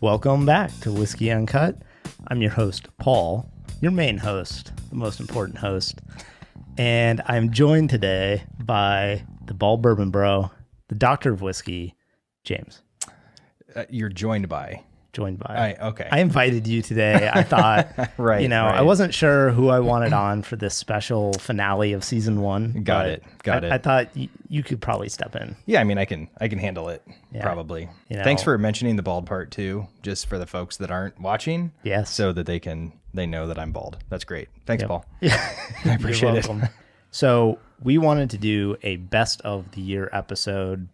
Welcome back to Whiskey Uncut. I'm your host, Paul, your main host, the most important host. And I'm joined today by the Bourbon bro, the doctor of whiskey, James. You're joined by. Okay. I invited you today. I thought, right. I wasn't sure who I wanted on for this special finale of season 1. Got it. I thought you could probably step in. Yeah, I mean, I can handle it, probably. Thanks for mentioning the bald part too, just for the folks that aren't watching. Yes. So that they know that I'm bald. That's great. Thanks, Paul. Yeah. I appreciate it. So we wanted to do a best of the year episode,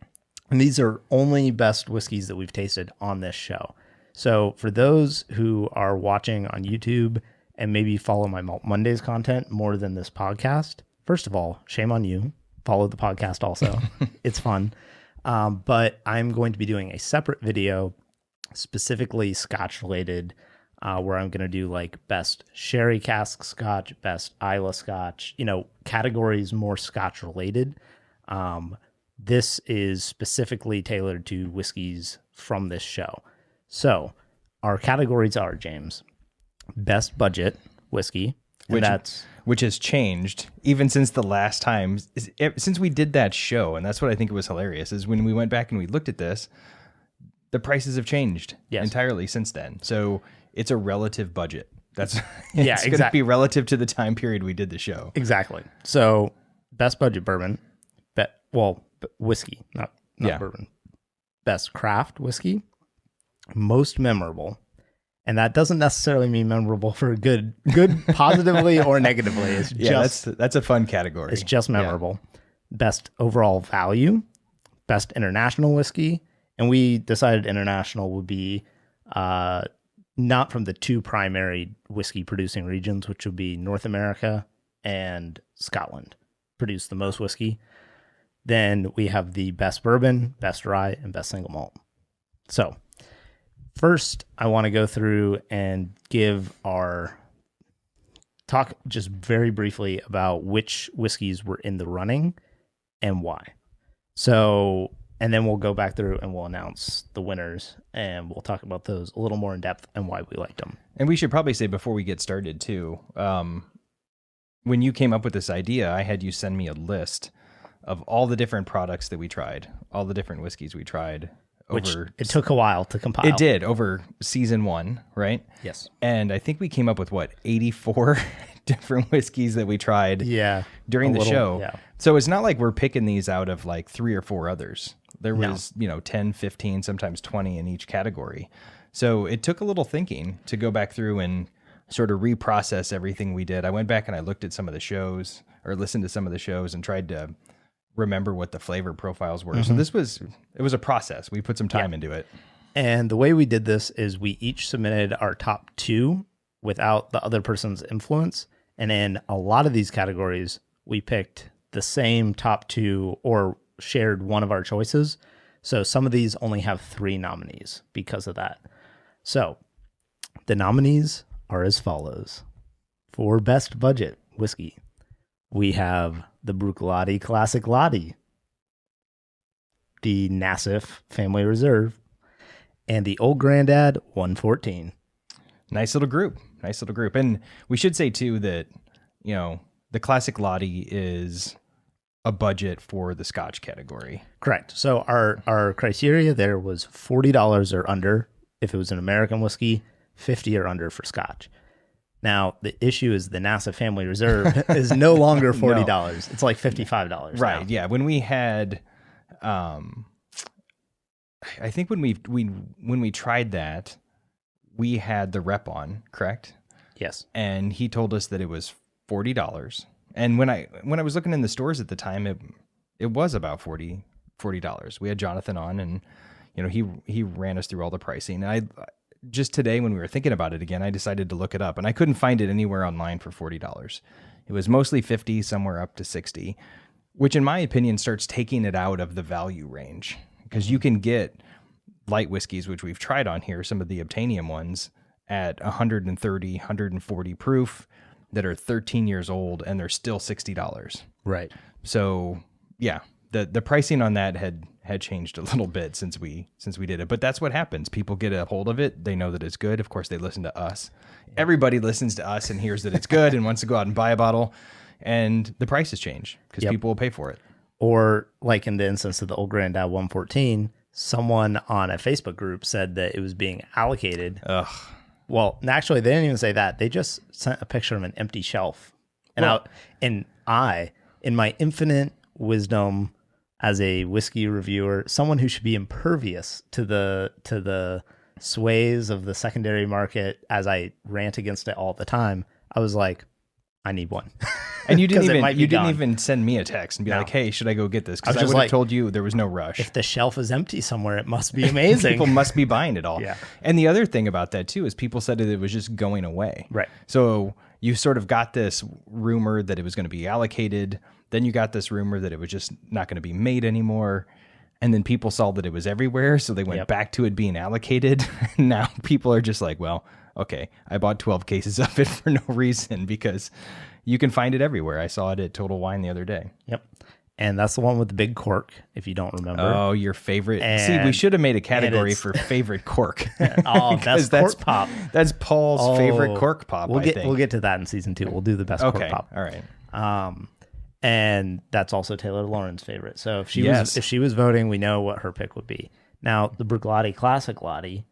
and these are only best whiskeys that we've tasted on this show. So for those who are watching on YouTube and maybe follow my Malt Mondays content more than this podcast, first of all, shame on you. Follow the podcast also. It's fun. But I'm going to be doing a separate video, specifically Scotch related, where I'm going to do like best sherry cask Scotch, best Islay Scotch, categories more Scotch related. This is specifically tailored to whiskeys from this show. So our categories are, James, best budget whiskey, which has changed even since the last time, since we did that show. And that's what I think was hilarious is when we went back and we looked at this, the prices have changed entirely since then. So it's a relative budget. It's going to be relative to the time period we did the show. Exactly. So best budget bourbon, whiskey, not bourbon. Best craft whiskey, most memorable, and that doesn't necessarily mean memorable for good positively or negatively. It's that's a fun category. It's just memorable. Best overall value, best international whiskey, and we decided international would be not from the two primary whiskey producing regions, which would be North America and Scotland, produce the most whiskey. Then we have the best bourbon, best rye, and best single malt. So first, I want to go through and talk just very briefly about which whiskeys were in the running and why. So, and then we'll go back through and we'll announce the winners and we'll talk about those a little more in depth and why we liked them. And we should probably say before we get started too, when you came up with this idea, I had you send me a list of all the different products that we tried, all the different whiskeys we tried. Which it took a while to compile. It did over season 1, right? Yes. And I think we came up with 84 different whiskeys that we tried during the show. Yeah. So it's not like we're picking these out of like 3 or 4 others. There was, 10, 15, sometimes 20 in each category. So it took a little thinking to go back through and sort of reprocess everything we did. I went back and I looked at some of the shows or listened to some of the shows and tried to remember what the flavor profiles were. Mm-hmm. So it was a process. We put some time into it. And the way we did this is we each submitted our top 2 without the other person's influence. And in a lot of these categories, we picked the same top 2 or shared one of our choices. So some of these only have 3 nominees because of that. So the nominees are as follows. For best budget whiskey, we have the Bruichladdich Classic Lottie, the Nassif Family Reserve, and the Old Grandad 114. Nice little group. And we should say too that, the Classic Lottie is a budget for the Scotch category. Correct. So our criteria there was $40 or under if it was an American whiskey, $50 or under for Scotch. Now, the issue is the Nassif Family Reserve is no longer $40. No. It's like $55 Right, now. Yeah. When we had, I think when we tried that, we had the rep on, correct? Yes. And he told us that it was $40. And when I was looking in the stores at the time, it was about $40. We had Jonathan on and, he ran us through all the pricing. And just today when we were thinking about it again, I decided to look it up and I couldn't find it anywhere online for $40. It was mostly 50, somewhere up to 60, which in my opinion starts taking it out of the value range because you can get light whiskeys, which we've tried on here, some of the Obtainium ones at 130, 140 proof that are 13 years old and they're still $60. Right. So yeah, the pricing on that had had changed a little bit since we did it. But that's what happens. People get a hold of it. They know that it's good. Of course, they listen to us. Everybody listens to us and hears that it's good and wants to go out and buy a bottle. And the prices change because people will pay for it. Or like in the instance of the Old Grandad 114, someone on a Facebook group said that it was being allocated. Ugh. Well, actually, they didn't even say that. They just sent a picture of an empty shelf. And I, in my infinite wisdom as a whiskey reviewer, someone who should be impervious to the sways of the secondary market as I rant against it all the time, I was like, I need one. And you didn't even send me a text and be like, hey, should I go get this? Because I would have told you there was no rush. If the shelf is empty somewhere, it must be amazing. People must be buying it all. Yeah. And the other thing about that too is people said that it was just going away. Right. So you sort of got this rumor that it was going to be allocated. Then you got this rumor that it was just not going to be made anymore. And then people saw that it was everywhere. So they went back to it being allocated. Now people are just like, well, okay, I bought 12 cases of it for no reason because you can find it everywhere. I saw it at Total Wine the other day. Yep. And that's the one with the big cork, if you don't remember. Oh, your favorite. See, we should have made a category for favorite cork. Oh, best cork pop. That's Paul's favorite cork pop, We'll get to that in season 2. We'll do the best cork pop. All right. And that's also Taylor Lauren's favorite. So if she was voting, we know what her pick would be. Now, the Bruichladdich Classic Lottie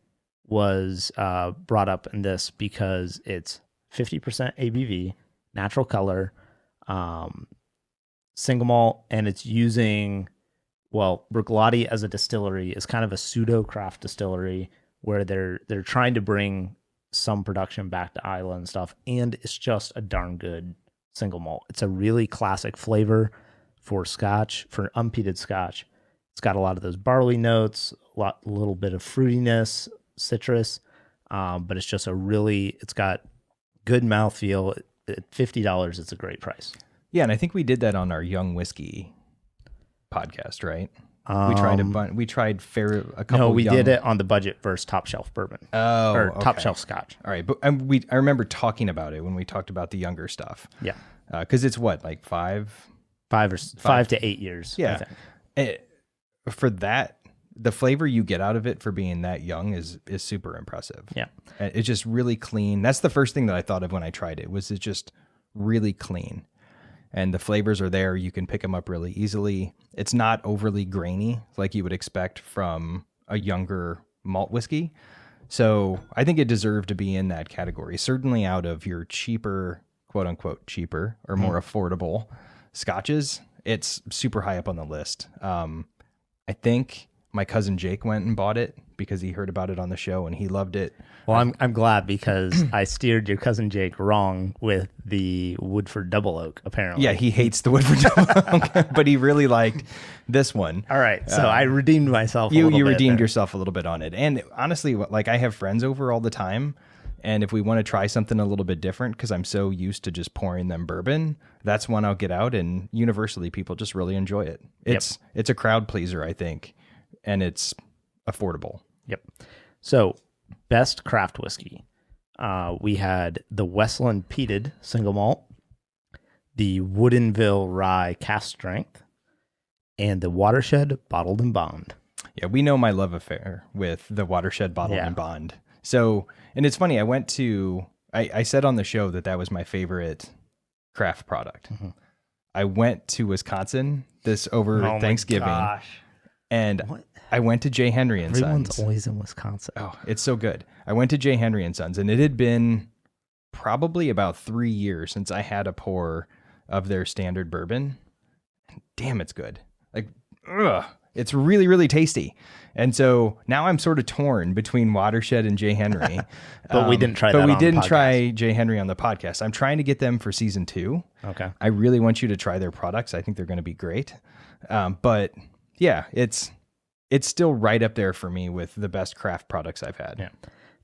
was brought up in this because it's 50% ABV, natural color, single malt, and it's using, Bruichladdich as a distillery is kind of a pseudo craft distillery where they're trying to bring some production back to Islay and stuff, and it's just a darn good single malt. It's a really classic flavor for scotch, for unpeated scotch. It's got a lot of those barley notes, a little bit of fruitiness, citrus, but it's just it's got good mouthfeel. At $50, it's a great price. Yeah, and I think we did that on our Young Whiskey podcast, right? We tried a couple. No, we did it on the budget versus top shelf bourbon. Oh, or top shelf scotch. All right, but I remember talking about it when we talked about the younger stuff. Yeah, because it's what, like 5 to 8 years. Yeah, I think. For that, the flavor you get out of it for being that young is super impressive. Yeah, it's just really clean. That's the first thing that I thought of when I tried it. Was it's just really clean. And the flavors are there. You can pick them up really easily. It's not overly grainy like you would expect from a younger malt whiskey. So I think it deserved to be in that category. Certainly out of your cheaper, quote unquote, cheaper or more affordable scotches, it's super high up on the list. I think my cousin Jake went and bought it because he heard about it on the show and he loved it. Well, I'm glad because I steered your cousin Jake wrong with the Woodford Double Oak, apparently. Yeah, he hates the Woodford Double Oak, but he really liked this one. All right, so I redeemed myself a little bit. You redeemed yourself a little bit on it. And honestly, like I have friends over all the time, and if we want to try something a little bit different, because I'm so used to just pouring them bourbon, that's one I'll get out, and universally people just really enjoy it. It's a crowd pleaser, I think, and it's affordable. Yep. So, best craft whiskey. We had the Westland Peated Single Malt, the Woodinville Rye Cask Strength, and the Watershed Bottled and Bond. Yeah, we know my love affair with the Watershed Bottled and Bond. So, and it's funny, I said on the show that was my favorite craft product. Mm-hmm. I went to Wisconsin over Thanksgiving. My gosh. And I went to J. Henry & Sons. Everyone's always in Wisconsin. Oh, it's so good. I went to J. Henry & Sons, and it had been probably about 3 years since I had a pour of their standard bourbon. Damn, it's good. Like, it's really, really tasty. And so now I'm sort of torn between Watershed and J. Henry. But we didn't try that on the podcast. But we didn't try J. Henry on the podcast. I'm trying to get them for season 2. Okay. I really want you to try their products. I think they're going to be great. But yeah, it's still right up there for me with the best craft products I've had. Yeah.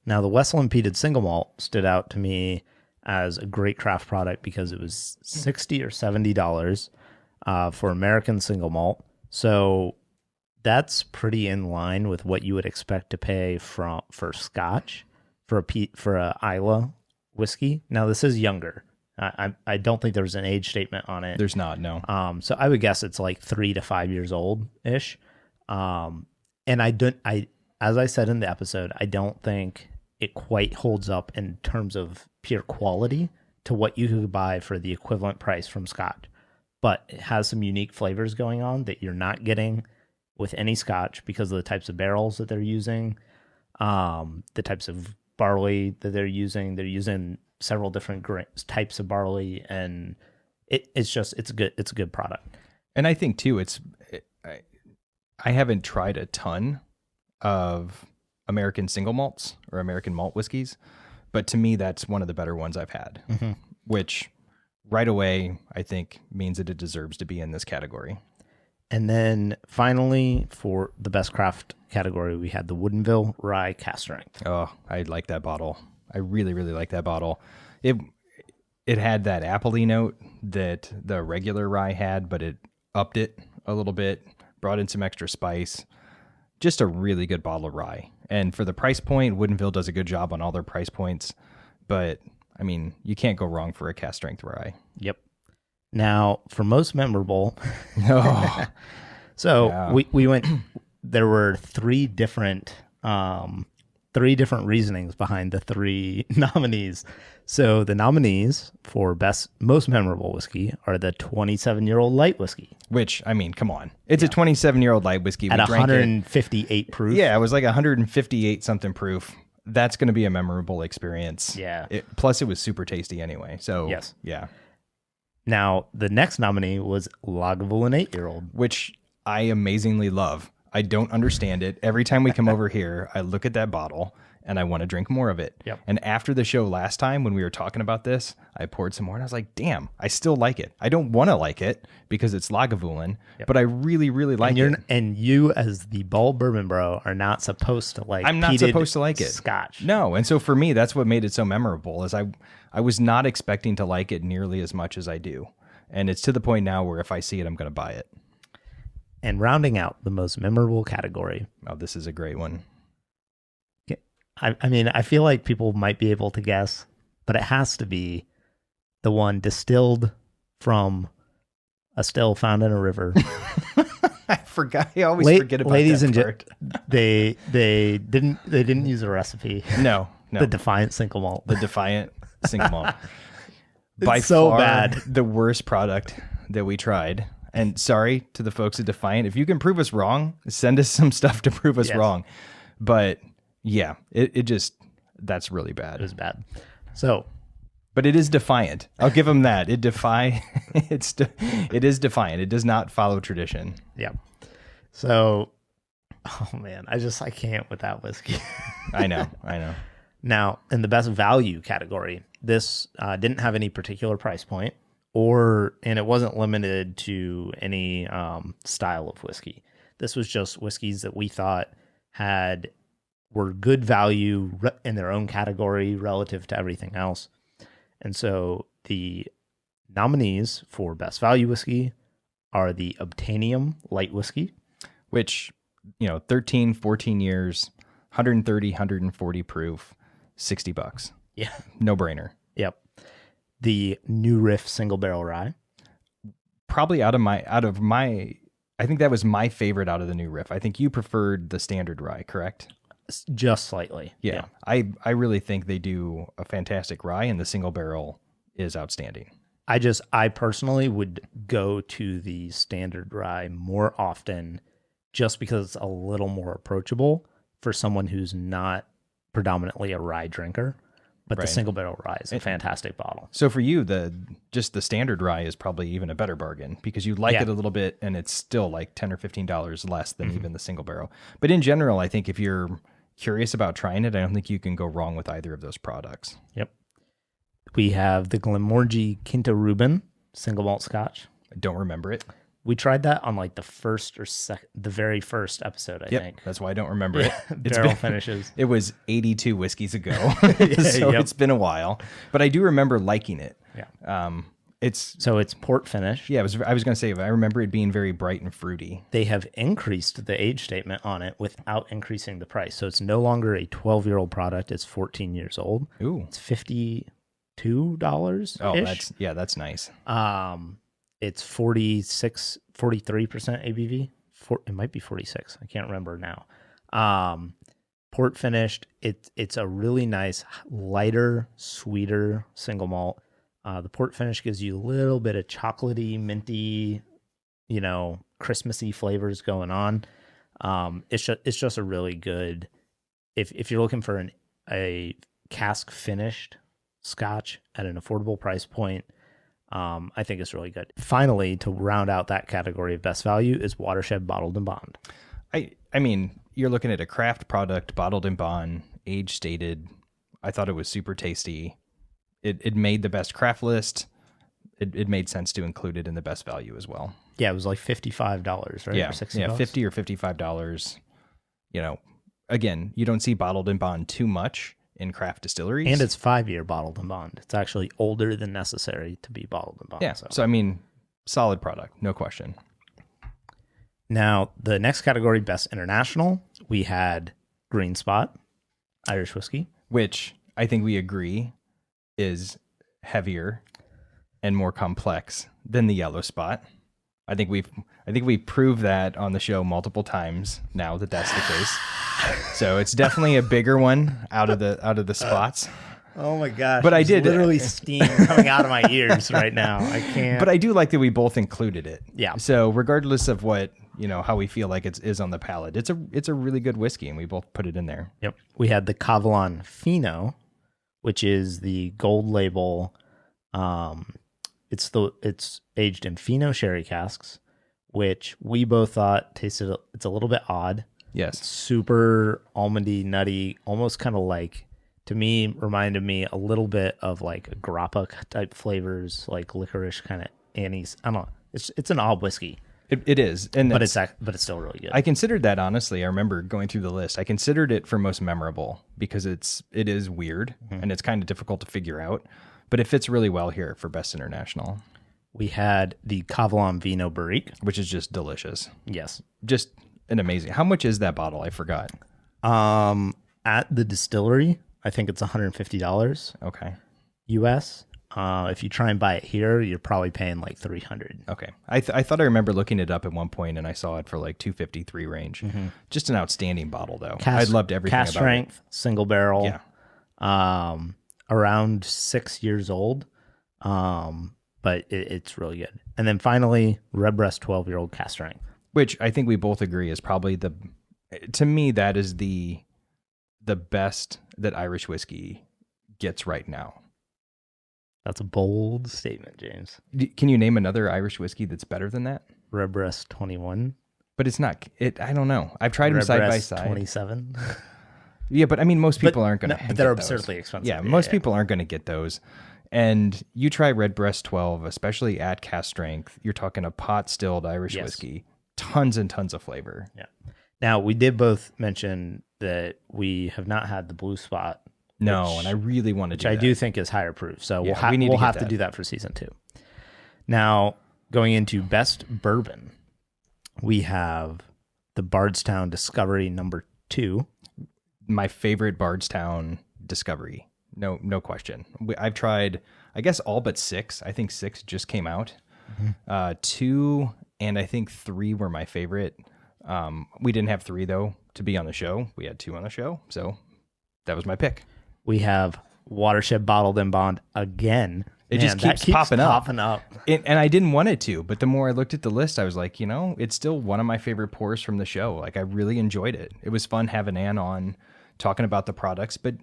Now, the Westland Peated Single Malt stood out to me as a great craft product because it was $60 or $70 for American single malt. So that's pretty in line with what you would expect to pay for Scotch for a Islay whiskey. Now, this is younger. I don't think there was an age statement on it. There's not, no. So I would guess it's like 3 to 5 years old ish. And as I said in the episode, I don't think it quite holds up in terms of pure quality to what you could buy for the equivalent price from Scotch. But it has some unique flavors going on that you're not getting with any Scotch because of the types of barrels that they're using, the types of barley that they're using. They're using several different types of barley, and it's a good product. And I think too, I haven't tried a ton of American single malts or American malt whiskeys, but to me, that's one of the better ones I've had, which right away, I think means that it deserves to be in this category. And then finally, for the best craft category, we had the Woodinville Rye Cask Strength. Oh, I like that bottle. I really, really like that bottle. It had that appley note that the regular rye had, but it upped it a little bit, brought in some extra spice. Just a really good bottle of rye. And for the price point, Woodinville does a good job on all their price points. But, I mean, you can't go wrong for a cask strength rye. Yep. Now, for most memorable, Oh, so yeah. we went, there were three different reasonings behind the three nominees. So the nominees for most memorable whiskey are the 27-year-old light whiskey. Which, I mean, come on. It's a 27-year-old light whiskey. At We drank 158 proof. Yeah, it was like 158 something proof. That's going to be a memorable experience. Yeah. Plus, it was super tasty anyway. So, Yes. Yeah. Now, the next nominee was Lagavulin 8-year-old. Which I amazingly love. I don't understand it. Every time we come over here, I look at that bottle and I want to drink more of it. Yep. And after the show last time, when we were talking about this, I poured some more and I was like, damn, I still like it. I don't want to like it because it's Lagavulin, but I really, really like it. And you, as the bald bourbon bro, are not supposed to like I'm not supposed to like it. Scotch. No. And so for me, that's what made it so memorable is I was not expecting to like it nearly as much as I do. And it's to the point now where if I see it, I'm going to buy it. And rounding out the most memorable category. Oh, this is a great one. I mean, I feel like people might be able to guess, but it has to be the one distilled from a still found in a river. I forgot. I always forget about ladies that and part. they didn't use a recipe. No. The Defiant single malt. The Defiant single malt. By It's so far, bad. the worst product that we tried. And sorry to the folks at Defiant. If you can prove us wrong, send us some stuff to prove us wrong. But yeah, it just, that's really bad. It was bad. So, but it is defiant. I'll give them that. It is defiant. It does not follow tradition. yeah. So, oh man, I can't with that whiskey. I know. Now, in the best value category, this didn't have any particular price point, and it wasn't limited to any style of whiskey. This was just whiskeys that we thought were good value in their own category relative to everything else. And so the nominees for best value whiskey are the Obtainium light whiskey, which, 13, 14 years, 130, 140 proof, $60. Yeah. No brainer. Yep. The New Riff single barrel rye. Probably out of my, I think that was my favorite out of the New Riff. I think you preferred the standard rye, correct? Just slightly. Yeah. I really think they do a fantastic rye, and the single barrel is outstanding. I personally would go to the standard rye more often just because it's a little more approachable for someone who's not predominantly a rye drinker. But the single barrel rye is a fantastic bottle. So for you, the standard rye is probably even a better bargain because you like it a little bit, and it's still like $10 or $15 less than even the single barrel. But in general, I think if you're curious about trying it, I don't think you can go wrong with either of those products. Yep. We have the Glenmorangie Quinta Reuben single malt Scotch. I don't remember it. We tried that on like the very first episode, I think. That's why I don't remember it. Barrel finishes. It was 82 whiskeys ago, so it's been a while. But I do remember liking it. Yeah. It's port finish. Yeah, I was going to say, I remember it being very bright and fruity. They have increased the age statement on it without increasing the price. So it's no longer a 12-year-old product. It's 14 years old. Ooh. It's $52-ish. Oh, that's nice. It's 43% ABV, it might be 46. I can't remember now. Port finished. It's a really nice, lighter, sweeter single malt. The port finish gives you a little bit of chocolatey, minty, Christmassy flavors going on. It's just a really good. If you're looking for a cask finished Scotch at an affordable price point, I think it's really good. Finally, to round out that category of best value is Watershed Bottled and Bond. I mean, you're looking at a craft product, bottled in bond, age stated. I thought it was super tasty. It made the best craft list. It made sense to include it in the best value as well. Yeah, it was like $55, right? Yeah, or $60. yeah, $50 or $55. Again, you don't see bottled in bond too much in craft distilleries. And it's 5-year bottled and bond. It's actually older than necessary to be bottled and bond. Yeah, so I mean, solid product, no question. Now, the next category, Best International, we had Green Spot, Irish whiskey. Which I think we agree is heavier and more complex than the Yellow Spot. I think we've proved that on the show multiple times now that that's the case. So it's definitely a bigger one out of the spots. Oh my gosh. But I did literally steam coming out of my ears right now. I can't. But I do like that we both included it. Yeah. So regardless of what, how we feel like it is on the palate, it's a really good whiskey and we both put it in there. Yep. We had the Kavalan Fino, which is the gold label. It's aged in Fino sherry casks, which we both thought tasted, it's a little bit odd. Yes. Super almondy, nutty, almost kind of like, to me, reminded me a little bit of like grappa type flavors, like licorice kind of anise. I don't know. It's an odd whiskey. It is, but it's still really good. I considered that, honestly. I remember going through the list. I considered it for most memorable because it is weird and it's kind of difficult to figure out, but it fits really well here for Best International. We had the Kavalan Vino Barrique, which is just delicious. Yes, just an amazing. How much is that bottle? I forgot. At the distillery, I think it's $150. Okay. US. If you try and buy it here, you're probably paying like $300. Okay. I thought I remember looking it up at one point and I saw it for like $253 range. Just an outstanding bottle though. I loved everything about it. Cast strength, single barrel. Yeah. Around 6 years old. But it's really good. And then finally, Redbreast 12-year-old cast strength. Which I think we both agree is probably to me, that is the best that Irish whiskey gets right now. That's a bold statement, James. Can you name another Irish whiskey that's better than that? Redbreast 21. But it's not. I don't know. I've tried them side by side. 27. Yeah, but I mean, most people aren't going to. But they're absurdly expensive. Yeah, most people aren't going to get those. And you try Redbreast 12, especially at cast strength. You're talking a pot stilled Irish whiskey. Tons and tons of flavor. Yeah. Now, we did both mention that we have not had the Blue Spot. No, and I really want to do that. Which I do think is higher proof. So we'll have to do that for season 2. Now, going into Best Bourbon, we have the Bardstown Discovery number 2. My favorite Bardstown Discovery. No question. I've tried, I guess, all but 6. I think 6 just came out. 2 and I think 3 were my favorite. We didn't have 3 though to be on the show. We had 2 on the show, so that was my pick. We have Watershed Bottled and Bond again. It just keeps popping up. And I didn't want it to, but the more I looked at the list, I was like, it's still one of my favorite pours from the show. Like, I really enjoyed it. It was fun having Ann on talking about the products, but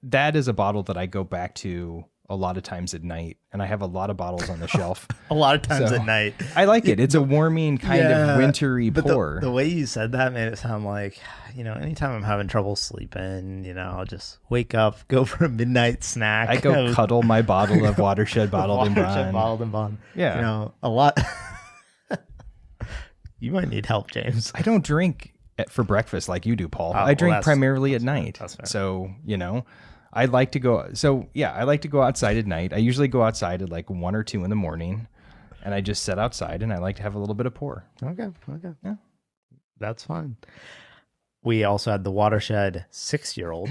that is a bottle that I go back to a lot of times at night, and I have a lot of bottles on the shelf. A lot of times at night. I like it. It's a warming kind of wintry pour. The way you said that made it sound like, anytime I'm having trouble sleeping, I'll just wake up, go for a midnight snack. I go cuddle my bottle of Watershed Bottled and Bond. Watershed Bottled and Bond. Yeah. A lot. You might need help, James. I don't drink for breakfast like you do, Paul. I drink primarily at night. That's fair. So, I like to go. So yeah, I like to go outside at night. I usually go outside at like 1 or 2 in the morning, and I just sit outside and I like to have a little bit of pour. Okay. Yeah, that's fine. We also had the Watershed 6-year-old,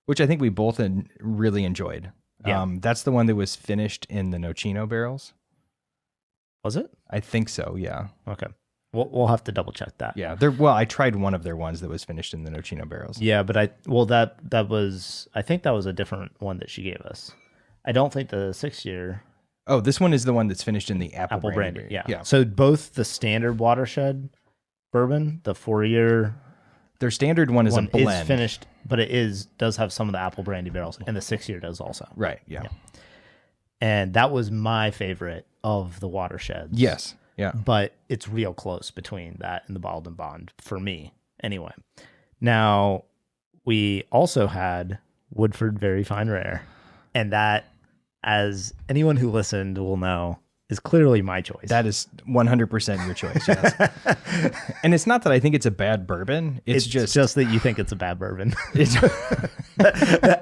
which I think we both really enjoyed. Yeah. That's the one that was finished in the Nocino barrels. Was it? I think so. Yeah. Okay. We'll have to double check that. Yeah, I tried one of their ones that was finished in the Nocino barrels. Yeah, but I think that was a different one that she gave us. I don't think the 6-year. Oh, this one is the one that's finished in the apple brandy. Yeah. So both the standard Watershed bourbon, the 4-year. Their standard one is a blend. Is finished, but does have some of the apple brandy barrels, and the 6-year does also. Right. Yeah. And that was my favorite of the Watersheds. Yes. Yeah. But it's real close between that and the Bottled and Bond for me, anyway. Now, we also had Woodford Very Fine Rare, and that, as anyone who listened will know, is clearly my choice. That is 100% your choice, yes. And it's not that I think it's a bad bourbon. It's just that you think it's a bad bourbon.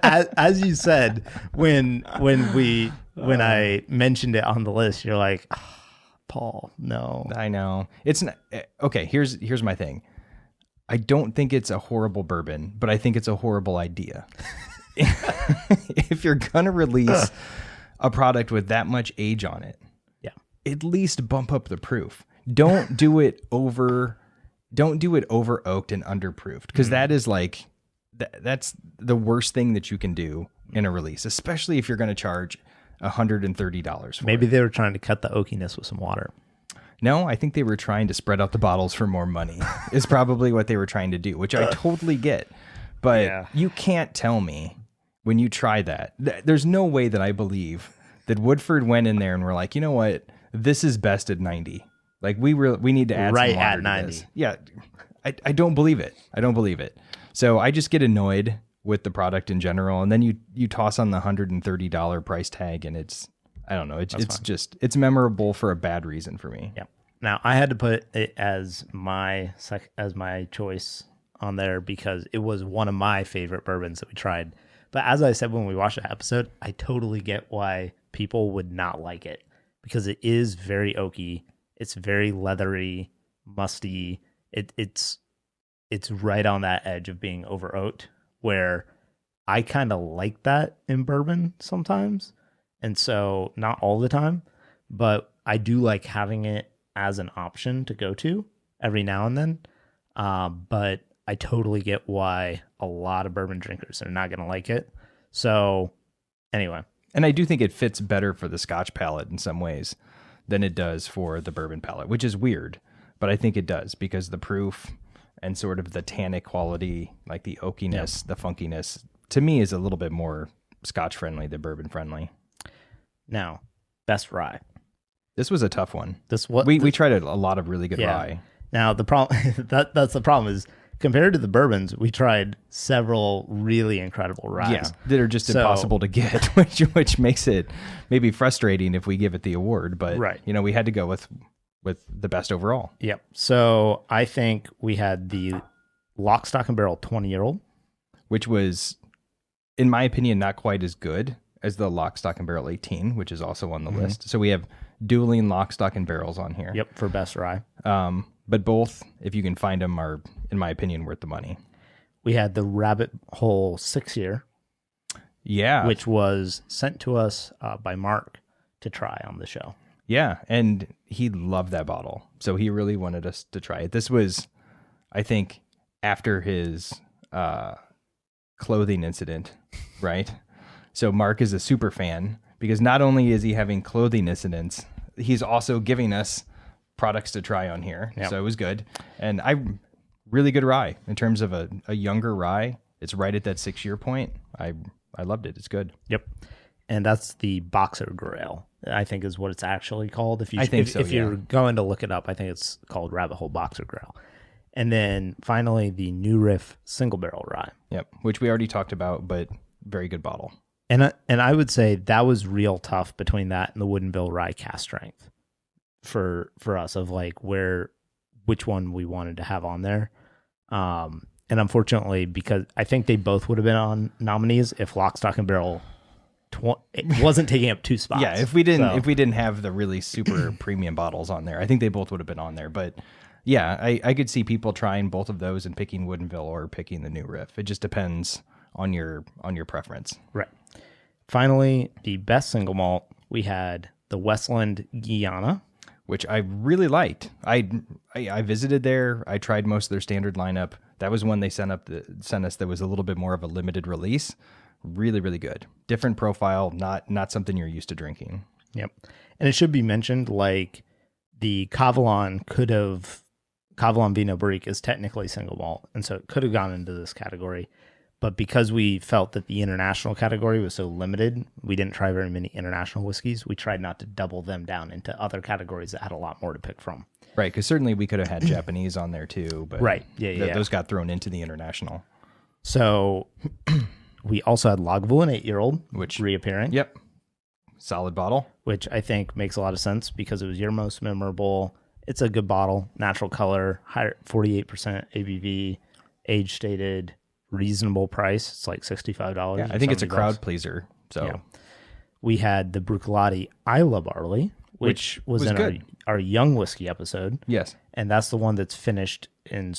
as you said, when I mentioned it on the list, you're like, oh, Paul, no. I know. It's not, okay, here's my thing. I don't think it's a horrible bourbon, but I think it's a horrible idea. If you're going to release a product with that much age on it, at least bump up the proof. Don't do it over oaked and underproofed, because that is like that's the worst thing that you can do in a release, especially if you're going to charge $130 for Maybe it. they were trying to cut the oakiness with some water. No, I think they were trying to spread out the bottles for more money is probably what they were trying to do, which I totally get. But you can't tell me when you try that. There's no way that I believe that Woodford went in there and were like, you know what? This is best at 90. Like we need to add right some water at 90. to this. Yeah, I don't believe it. I don't believe it. So I just get annoyed with the product in general, and then you toss on the $130 price tag, and I don't know. It's memorable for a bad reason for me. Yeah. Now I had to put it as my choice on there because it was one of my favorite bourbons that we tried. But as I said when we watched the episode, I totally get why people would not like it, because it is very oaky. It's very leathery, musty. It's right on that edge of being over oaked, where I kind of like that in bourbon sometimes. And so not all the time, but I do like having it as an option to go to every now and then. But I totally get why a lot of bourbon drinkers are not going to like it. So anyway. And I do think it fits better for the Scotch palate in some ways than it does for the bourbon palate, which is weird, but I think it does because the proof and sort of the tannic quality, like the oakiness, the funkiness, to me is a little bit more Scotch friendly than bourbon friendly. Now, best rye. This was a tough one. We tried a lot of really good rye. Now the problem that's the problem is, compared to the bourbons, we tried several really incredible ryes. Yeah, that are just impossible to get, which makes it maybe frustrating if we give it the award. But we had to go with the best overall. Yep. So I think we had the Lock, Stock, and Barrel 20-year-old, which was, in my opinion, not quite as good as the Lock, Stock, and Barrel 18, which is also on the list. So we have dueling Lock, Stock, and Barrels on here. Yep, for best rye. But both, if you can find them, are, in my opinion, worth the money. We had the Rabbit Hole 6-year. Yeah. Which was sent to us by Mark to try on the show. Yeah, and he loved that bottle. So he really wanted us to try it. This was, I think, after his clothing incident, right? So Mark is a super fan because not only is he having clothing incidents, he's also giving us products to try on here. Yep. So it was good. And really good rye in terms of a younger rye. It's right at that 6-year point. I loved it. It's good. Yep. And that's the Boxer Grail, I think is what it's actually called. If you're going to look it up, I think it's called Rabbit Hole Boxer Grail. And then finally the New Riff Single Barrel Rye. Yep. Which we already talked about, but very good bottle. And I would say that was real tough between that and the Woodinville Rye Cask Strength for us, of like which one we wanted to have on there. And unfortunately, because I think they both would have been on nominees if Lock, Stock, and Barrel it wasn't taking up 2 spots. Yeah, if we didn't have the really super premium bottles on there, I think they both would have been on there. But yeah, I could see people trying both of those and picking Woodinville or picking the New Riff. It just depends on your preference. Right. Finally, the best single malt, we had the Westland Guyana, which I really liked. I visited there. I tried most of their standard lineup. That was one they sent us that was a little bit more of a limited release. Really, really good. Different profile, not something you're used to drinking. Yep. And it should be mentioned, like the Kavalan Vino Barrique is technically single malt, and so it could have gone into this category. But because we felt that the international category was so limited, we didn't try very many international whiskeys. We tried not to double them down into other categories that had a lot more to pick from. Right, because certainly we could have had Japanese on there too. But right, yeah. Those got thrown into the international. So we also had Lagavulin 8-year-old, which reappearing. Yep. Solid bottle. Which I think makes a lot of sense because it was your most memorable. It's a good bottle, natural color, higher 48% ABV, age stated, reasonable price. It's like $65. Yeah, I think it's a crowd pleaser. So yeah. We had the Bruichladdich Isla Barley, which was in our young whiskey episode. Yes. And that's the one that's finished in,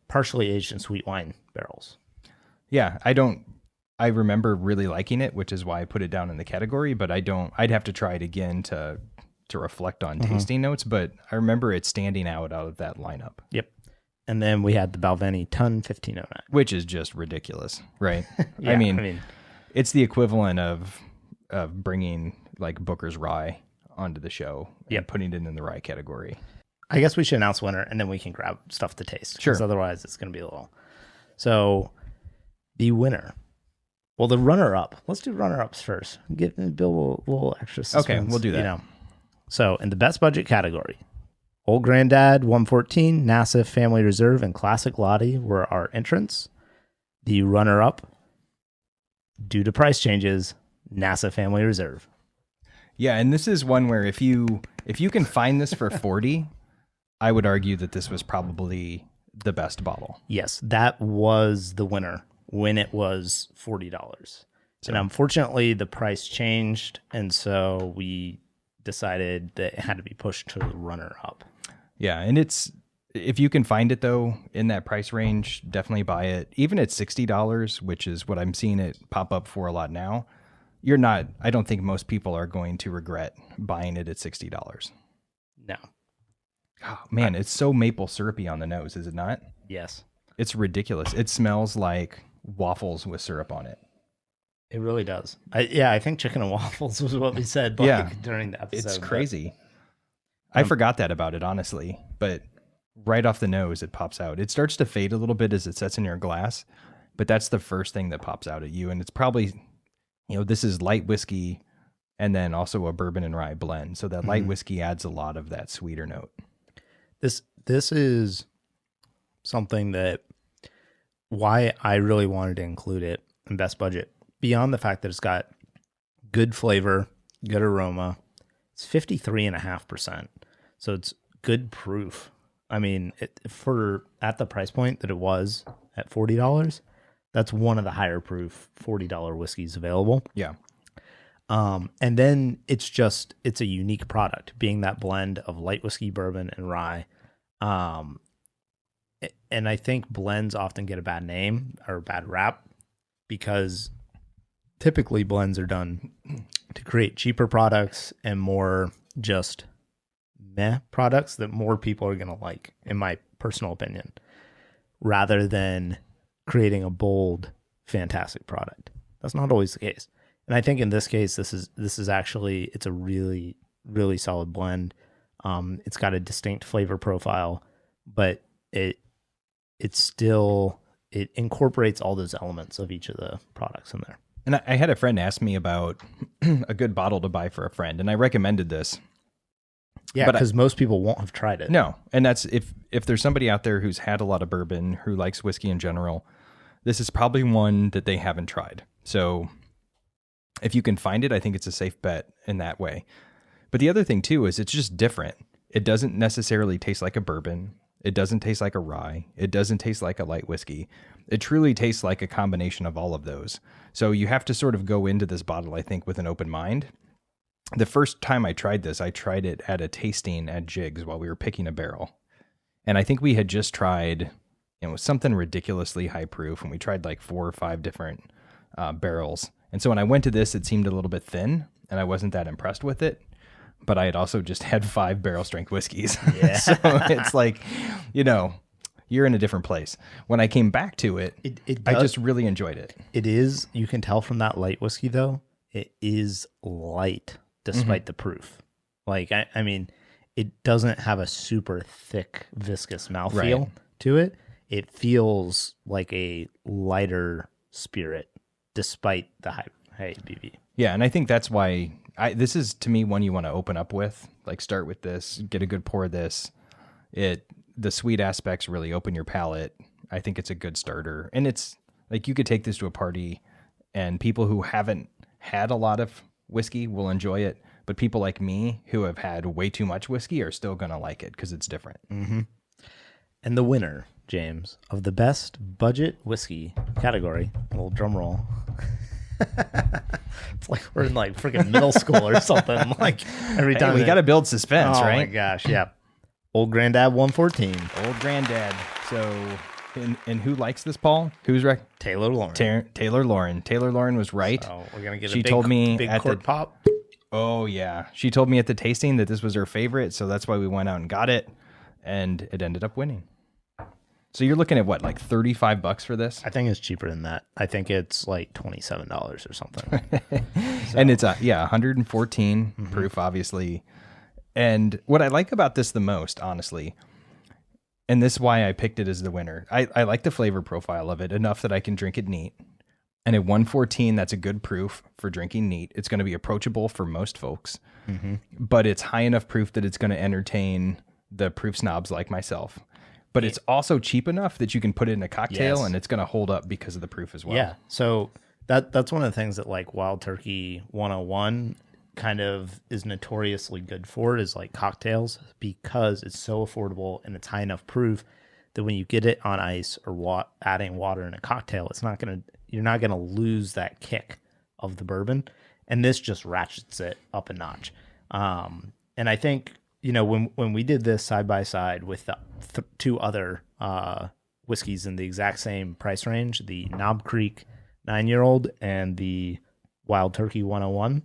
partially aged in sweet wine barrels. Yeah, I remember really liking it, which is why I put it down in the category, but I'd have to try it again to reflect on tasting notes, but I remember it standing out of that lineup. Yep. And then we had the Balvenie Tun 1509. Which is just ridiculous, right? Yeah, I mean, it's the equivalent of bringing like Booker's Rye onto the show and putting it in the rye category. I guess we should announce winner, and then we can grab stuff to taste. Sure. Because otherwise it's going to be a little... So, the winner... Well, the runner-up. Let's do runner-ups first. Give Bill a little extra suspense. Okay, we'll do that. So, in the best budget category, Old Grandad 114, NASA Family Reserve, and Classic Lottie were our entrants. The runner-up, due to price changes, NASA Family Reserve. Yeah, and this is one where if you can find this for 40, I would argue that this was probably the best bottle. Yes, that was the winner when it was $40. So. And unfortunately, the price changed, and so we decided that it had to be pushed to the runner-up. Yeah, and if you can find it, though, in that price range, definitely buy it. Even at $60, which is what I'm seeing it pop up for a lot now, I don't think most people are going to regret buying it at $60. No. Oh, man, it's so maple syrupy on the nose, is it not? Yes. It's ridiculous. It smells like waffles with syrup on it. It really does. I think chicken and waffles was what we said during the episode. It's crazy. I forgot that about it, honestly. But right off the nose, it pops out. It starts to fade a little bit as it sets in your glass, but that's the first thing that pops out at you. And it's probably, this is light whiskey and then also a bourbon and rye blend. So that light whiskey adds a lot of that sweeter note. This is something that why I really wanted to include it in best budget. Beyond the fact that it's got good flavor, good aroma, it's 53.5%. So it's good proof. I mean, at the price point that it was at $40, that's one of the higher proof $40 whiskeys available. Yeah. And then it's a unique product, being that blend of light whiskey, bourbon, and rye. And I think blends often get a bad name or a bad rap because typically blends are done to create cheaper products and more just meh products that more people are going to like, in my personal opinion, rather than creating a bold, fantastic product. That's not always the case. And I think in this case, this is actually, it's a really, really solid blend. It's got a distinct flavor profile, but it incorporates all those elements of each of the products in there. And I had a friend ask me about a good bottle to buy for a friend, and I recommended this. Yeah, because most people won't have tried it. No, and that's if there's somebody out there who's had a lot of bourbon, who likes whiskey in general, this is probably one that they haven't tried. So if you can find it, I think it's a safe bet in that way. But the other thing too is it's just different. It doesn't necessarily taste like a bourbon. It doesn't taste like a rye. It doesn't taste like a light whiskey. It truly tastes like a combination of all of those. So you have to sort of go into this bottle, I think, with an open mind. The first time I tried this, I tried it at a tasting at Jigs while we were picking a barrel. And I think we had just tried, something ridiculously high proof, and we tried like 4 or 5 different barrels. And so when I went to this, it seemed a little bit thin, and I wasn't that impressed with it. but I had also just had 5 barrel strength whiskeys. Yeah. So it's like, you're in a different place. When I came back to it, I just really enjoyed it. It is, you can tell from that light whiskey though, it is light despite the proof. Like, I mean, it doesn't have a super thick, viscous mouthfeel to it. It feels like a lighter spirit despite the high ABV. Yeah, and I think that's why this is, to me, one you want to open up with. Like, start with this, get a good pour of this. The sweet aspects really open your palate. I think it's a good starter. And it's, like, you could take this to a party, and people who haven't had a lot of whiskey will enjoy it. But people like me who have had way too much whiskey are still going to like it because it's different. Mm-hmm. And the winner, James, of the best budget whiskey category, a little drum roll. It's like we're in like freaking middle school or something. Like every time we got to build suspense, right? Oh my gosh, yeah. Old Granddad 114. Old Granddad. So, and who likes this, Paul? Who's Taylor Lauren. Taylor Lauren. Taylor Lauren was right. So we're gonna get she told me big at cork pop. Oh yeah, she told me at the tasting that this was her favorite, so that's why we went out and got it, and it ended up winning. So you're looking at what, like $35 for this? I think it's cheaper than that. I think it's like $27 or something. And it's 114 proof, obviously. And what I like about this the most, honestly, and this is why I picked it as the winner. I like the flavor profile of it enough that I can drink it neat. And at 114, that's a good proof for drinking neat. It's going to be approachable for most folks, but it's high enough proof that it's going to entertain the proof snobs like myself. But it's also cheap enough that you can put it in a cocktail and it's going to hold up because of the proof as well. Yeah. So that's one of the things that like Wild Turkey 101 kind of is notoriously good for, is like cocktails, because it's so affordable and it's high enough proof that when you get it on ice or adding water in a cocktail, you're not going to lose that kick of the bourbon. And this just ratchets it up a notch. And I think, when we did this side by side with the 2 other whiskeys in the exact same price range, the Knob Creek 9-year-old and the Wild Turkey 101,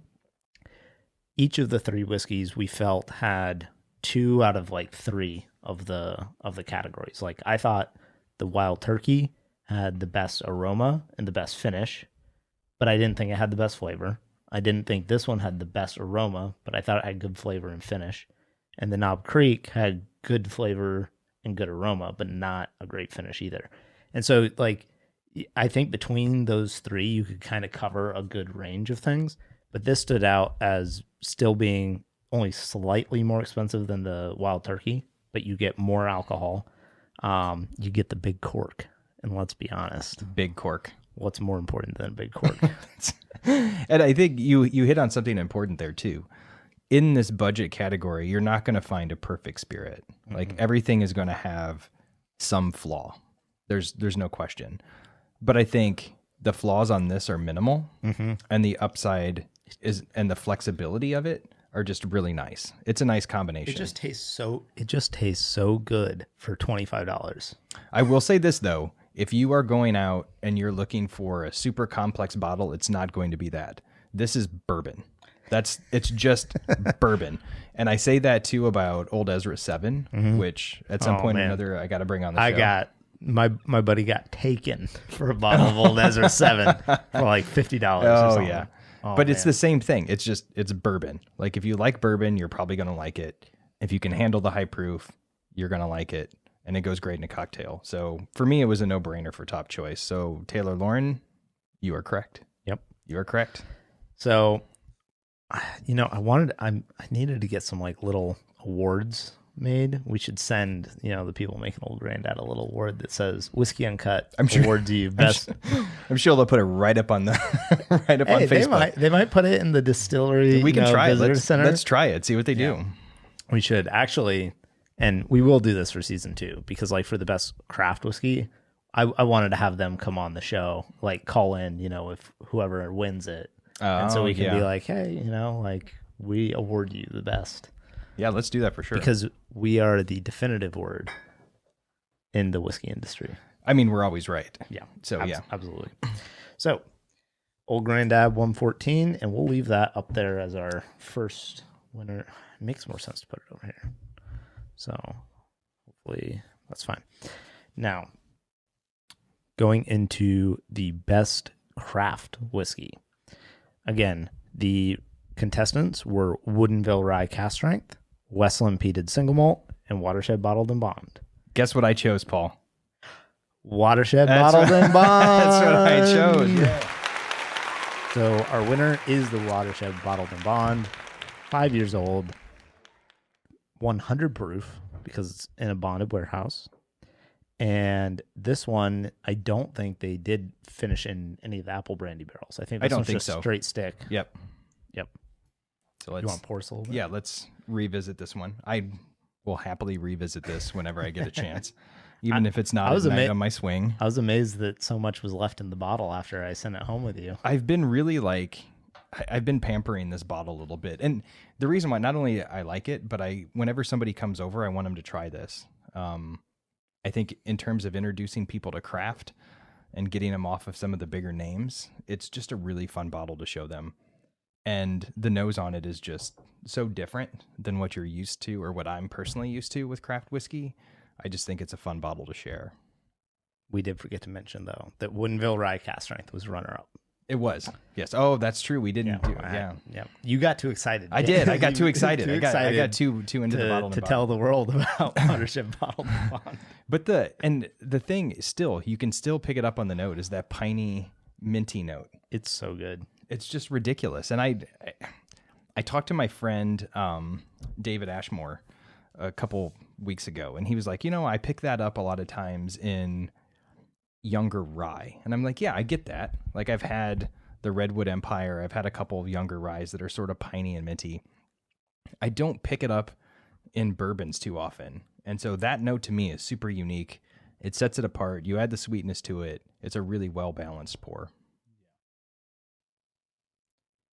each of the 3 whiskeys we felt had 2 out of like 3 of the categories. Like, I thought the Wild Turkey had the best aroma and the best finish, but I didn't think it had the best flavor. I didn't think this one had the best aroma, but I thought it had good flavor and finish. And the Knob Creek had good flavor and good aroma, but not a great finish either. And so, like, I think between those 3, you could kind of cover a good range of things. But this stood out as still being only slightly more expensive than the Wild Turkey, but you get more alcohol. You get the big cork. And let's be honest. Big cork. What's more important than a big cork? And I think you hit on something important there, too. In this budget category, you're not going to find a perfect spirit. Like, everything is going to have some flaw. There's no question. But I think the flaws on this are minimal, and the upside and the flexibility of it are just really nice. It's a nice combination. It just tastes so good for $25. I will say this though, if you are going out and you're looking for a super complex bottle, it's not going to be that. This is bourbon. It's just bourbon. And I say that too about Old Ezra 7, which at some point or another I got to bring on the show. My buddy got taken for a bottle of Old Ezra 7 for like $50 or something. Yeah. But it's the same thing. It's bourbon. Like, if you like bourbon, you're probably going to like it. If you can handle the high proof, you're going to like it. And it goes great in a cocktail. So for me, it was a no-brainer for top choice. So Taylor Lauren, you are correct. Yep. You are correct. So, I needed to get some like little awards made. We should send, the people making Old Granddad a little award that says Whiskey Uncut award to you best. I'm sure they'll put it right up on the on Facebook. They might put it in the distillery. We can try it. Center. Let's try it. See what they do. We should actually, and we will do this for season 2, because like for the best craft whiskey, I wanted to have them come on the show, like call in, if whoever wins it. And so we can be like, hey, like we award you the best. Yeah, let's do that for sure. Because we are the definitive word in the whiskey industry. I mean, we're always right. Yeah. So, absolutely. So, Old Granddad 114, and we'll leave that up there as our first winner. It makes more sense to put it over here. So hopefully that's fine. Now, going into the best craft whiskey. Again, the contestants were Woodinville Rye Cask Strength, Westland Peated Single Malt, and Watershed Bottled and Bond. Guess what I chose, Paul? Watershed Bottled and Bond. That's what I chose. Yeah. So our winner is the Watershed Bottled and Bond, 5 years old, 100 proof because it's in a bonded warehouse. And this one, I don't think they did finish in any of the apple brandy barrels. I think this one's just straight stick. Yep. So You want to pour us a little bit? Yeah, let's revisit this one. I will happily revisit this whenever I get a chance, even if it's not at night on my swing. I was amazed that so much was left in the bottle after I sent it home with you. I've been really I've been pampering this bottle a little bit. And the reason why, not only I like it, but whenever somebody comes over, I want them to try this. I think in terms of introducing people to craft and getting them off of some of the bigger names, it's just a really fun bottle to show them. And the nose on it is just so different than what you're used to, or what I'm personally used to with craft whiskey. I just think it's a fun bottle to share. We did forget to mention, though, that Woodinville Rye Cask Strength was runner-up. It was. Yes. Oh, that's true. We didn't do it. Yeah. You got too excited. I did. I got too excited. I got too into the bottle. To tell the world about Watershed Bottled and Bond. But the thing still, you can still pick it up on the note, is that piney, minty note. It's so good. It's just ridiculous. And I talked to my friend David Ashmore a couple weeks ago, and he was like, I pick that up a lot of times in younger rye. And I'm like, yeah, I get that. Like, I've had the Redwood Empire. I've had a couple of younger ryes that are sort of piney and minty. I don't pick it up in bourbons too often. And so that note to me is super unique. It sets it apart. You add the sweetness to it. It's a really well-balanced pour.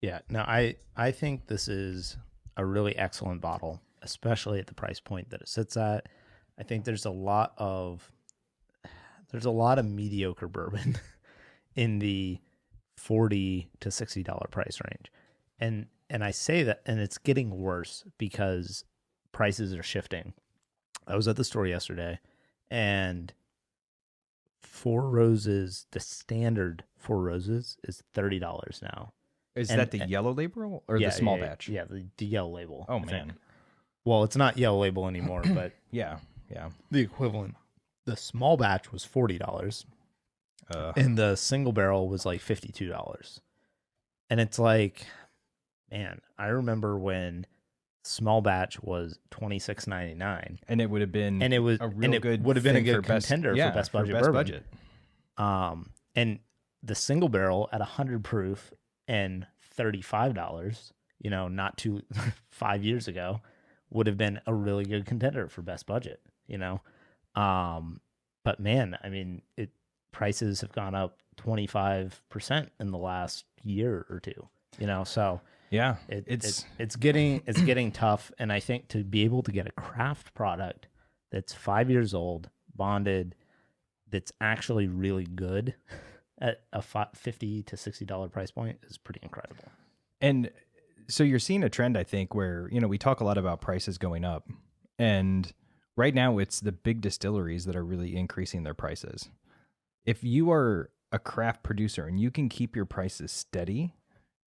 Yeah. No, I think this is a really excellent bottle, especially at the price point that it sits at. I think there's a lot of mediocre bourbon in the $40 to $60 price range. And I say that, and it's getting worse because prices are shifting. I was at the store yesterday, and Four Roses, the standard Four Roses, is $30 now. Is that the yellow label or the small batch? Yeah, the yellow label. Oh, man. Well, it's not yellow label anymore, but yeah. The equivalent. The small batch was $40, and the single barrel was like $52. And it's like, man, I remember when small batch was $26.99, and it would have been a good contender for best budget bourbon. And the single barrel at 100 proof and $35, not 5 years ago, would have been a really good contender for best budget. But man, I mean, prices have gone up 25% in the last year or two. So yeah, it's getting tough. And I think to be able to get a craft product that's 5 years old, bonded, that's actually really good at a $50 to $60 price point is pretty incredible. And so you're seeing a trend, I think, where, we talk a lot about prices going up, and right now it's the big distilleries that are really increasing their prices. If you are a craft producer and you can keep your prices steady,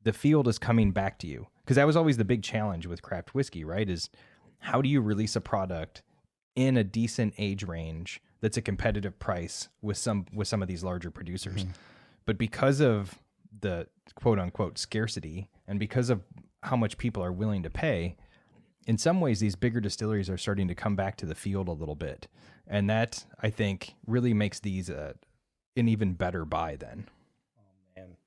the field is coming back to you. Because that was always the big challenge with craft whiskey, right? Is how do you release a product in a decent age range that's a competitive price with some of these larger producers? Mm-hmm. But because of the quote unquote scarcity, and because of how much people are willing to pay, in some ways these bigger distilleries are starting to come back to the field a little bit. And that, I think, really makes these an even better buy then. Oh, man.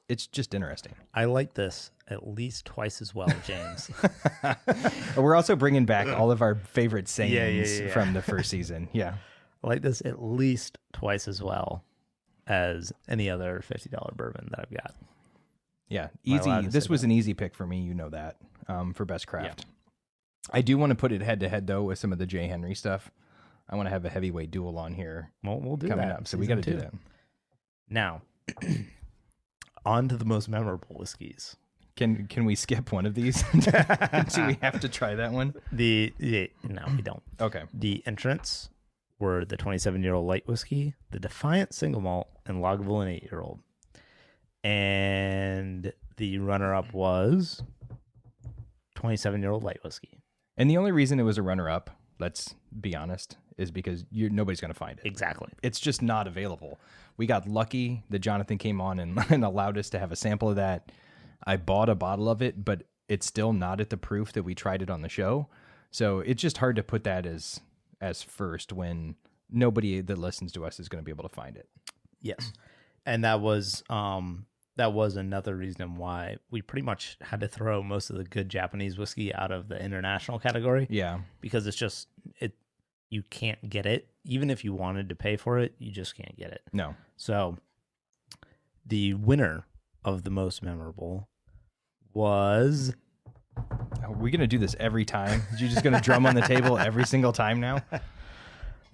It's just interesting. I like this at least twice as well, James. We're also bringing back all of our favorite sayings from the first season. Yeah. I like this at least twice as well as any other $50 bourbon that I've got. Yeah, easy. This was an easy pick for me, that, for best craft. Yeah. I do want to put it head to head though with some of the J. Henry stuff. I want to have a heavyweight duel on here. Well, we'll do coming that up, so we got to do that. Now, on to the most memorable whiskeys. Can we skip one of these? Do we have to try that one? No, we don't. Okay. The entrants were the 27-year-old light whiskey, the Defiant single malt, and Lagavulin 8-year-old. And the runner-up was 27-year-old light whiskey. And the only reason it was a runner-up, let's be honest, is because nobody's going to find it. Exactly. It's just not available. We got lucky that Jonathan came on and allowed us to have a sample of that. I bought a bottle of it, but it's still not at the proof that we tried it on the show. So it's just hard to put that as first when nobody that listens to us is going to be able to find it. Yes. And that was another reason why we pretty much had to throw most of the good Japanese whiskey out of the international category. Yeah. Because it's just you can't get it. Even if you wanted to pay for it, you just can't get it. No. So the winner of the most memorable was... Are we going to do this every time? Are you just going to drum on the table every single time now?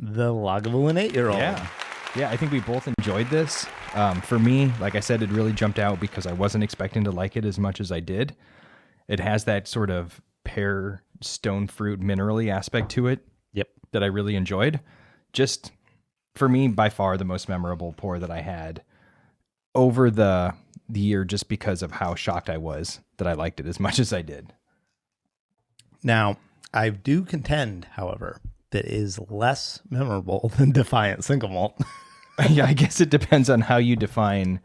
The Lagavulin 8-year-old. Yeah, I think we both enjoyed this. For me, like I said, it really jumped out because I wasn't expecting to like it as much as I did. It has that sort of pear, stone fruit, minerally aspect to it. Yep. That I really enjoyed. Just, for me, by far the most memorable pour that I had over the year, just because of how shocked I was that I liked it as much as I did. Now, I do contend, however, that it is less memorable than Defiant single malt. Yeah, I guess it depends on how you define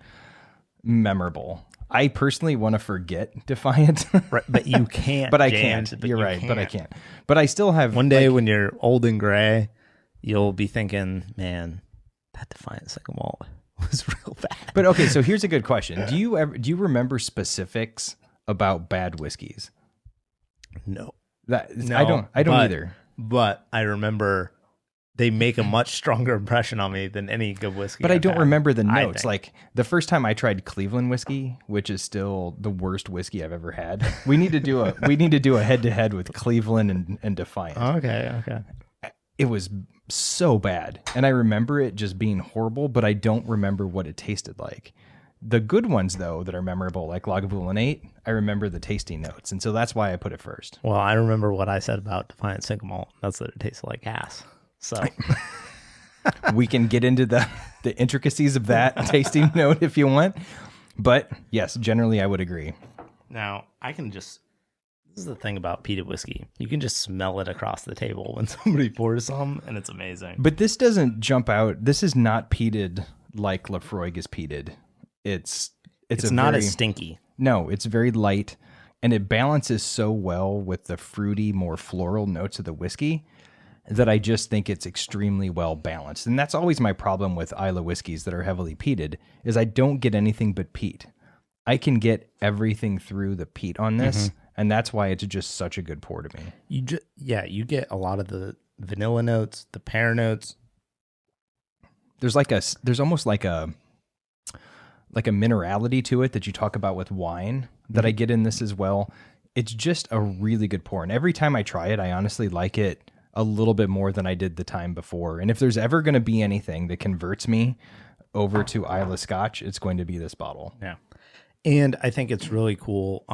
memorable. I personally want to forget Defiant. Right, but you can't. But I James, can't. but You're you right, can't. but I can't. But I still have... One day when you're old and gray, you'll be thinking, man, that Defiant single malt was real bad. But okay, so here's a good question. Do you remember specifics about bad whiskeys? No. I don't either. But I remember they make a much stronger impression on me than any good whiskey. But I don't had, remember the I notes. think. Like the first time I tried Cleveland whiskey, which is still the worst whiskey I've ever had. We need to do a head to head with Cleveland and Defiant. Okay. It was so bad, and I remember it just being horrible. But I don't remember what it tasted like. The good ones, though, that are memorable, like Lagavulin 8, I remember the tasting notes, and so that's why I put it first. Well, I remember what I said about Defiant single malt. That's that it tasted like ass. So we can get into the intricacies of that tasting note if you want. But yes, generally I would agree. now this is the thing about peated whiskey. You can just smell it across the table when somebody pours some, and it's amazing. But this doesn't jump out. This is not peated like Lafroig is peated. It's not as stinky. No, it's very light, and it balances so well with the fruity, more floral notes of the whiskey that I just think it's extremely well balanced. And that's always my problem with Islay whiskeys that are heavily peated, is I don't get anything but peat. I can get everything through the peat on this, and that's why it's just such a good pour to me. You get a lot of the vanilla notes, the pear notes. There's almost like a minerality to it that you talk about with wine that I get in this as well. It's just a really good pour. And every time I try it, I honestly like it a little bit more than I did the time before. And if there's ever going to be anything that converts me over to Islay Scotch, it's going to be this bottle. Yeah. And I think it's really cool.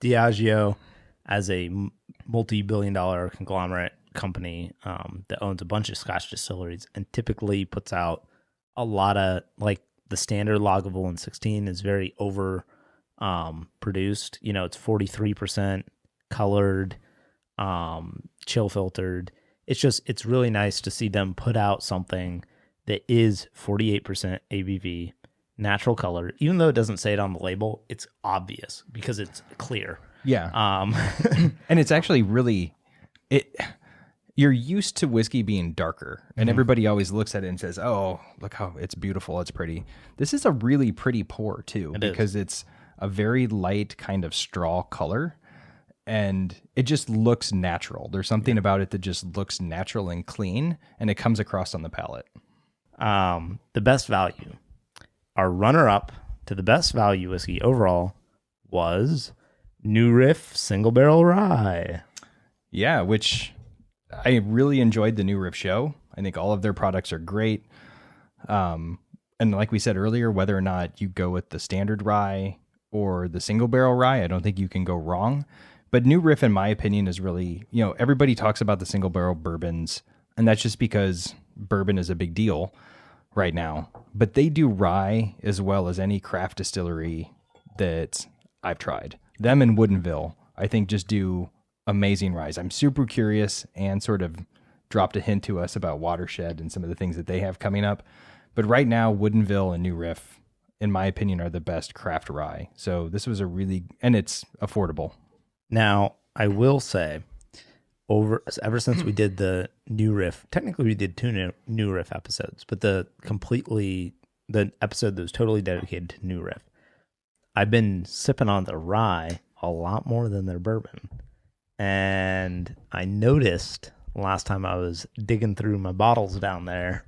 Diageo, as a multi-billion-dollar conglomerate company that owns a bunch of Scotch distilleries and typically puts out a lot of, like, the standard Lagavulin 16 is very over produced. You know, it's 43% colored, chill filtered. It's really nice to see them put out something that is 48% ABV, natural color. Even though it doesn't say it on the label, it's obvious because it's clear. Yeah. And it's actually really, you're used to whiskey being darker, and everybody always looks at it and says, oh, look how it's beautiful, it's pretty. This is a really pretty pour too, because it's a very light kind of straw color, and it just looks natural. There's something about it that just looks natural and clean, and it comes across on the palate. The best value, our runner-up to the best value whiskey overall was New Riff Single Barrel Rye. Yeah, which I really enjoyed the New Riff show. I think all of their products are great. And like we said earlier, whether or not you go with the standard rye or the single barrel rye. I don't think you can go wrong. But New Riff, in my opinion, is really, everybody talks about the single barrel bourbons, and that's just because bourbon is a big deal right now. But they do rye as well as any craft distillery that I've tried. Them and Woodinville, I think, just do amazing ryes. I'm super curious and sort of dropped a hint to us about Watershed and some of the things that they have coming up. But right now, Woodinville and New Riff, in my opinion, are the best craft rye. So this was and it's affordable. Now, I will say, ever since we did the New Riff, technically we did two New Riff episodes, but the episode that was totally dedicated to New Riff, I've been sipping on the rye a lot more than their bourbon. And I noticed last time I was digging through my bottles down there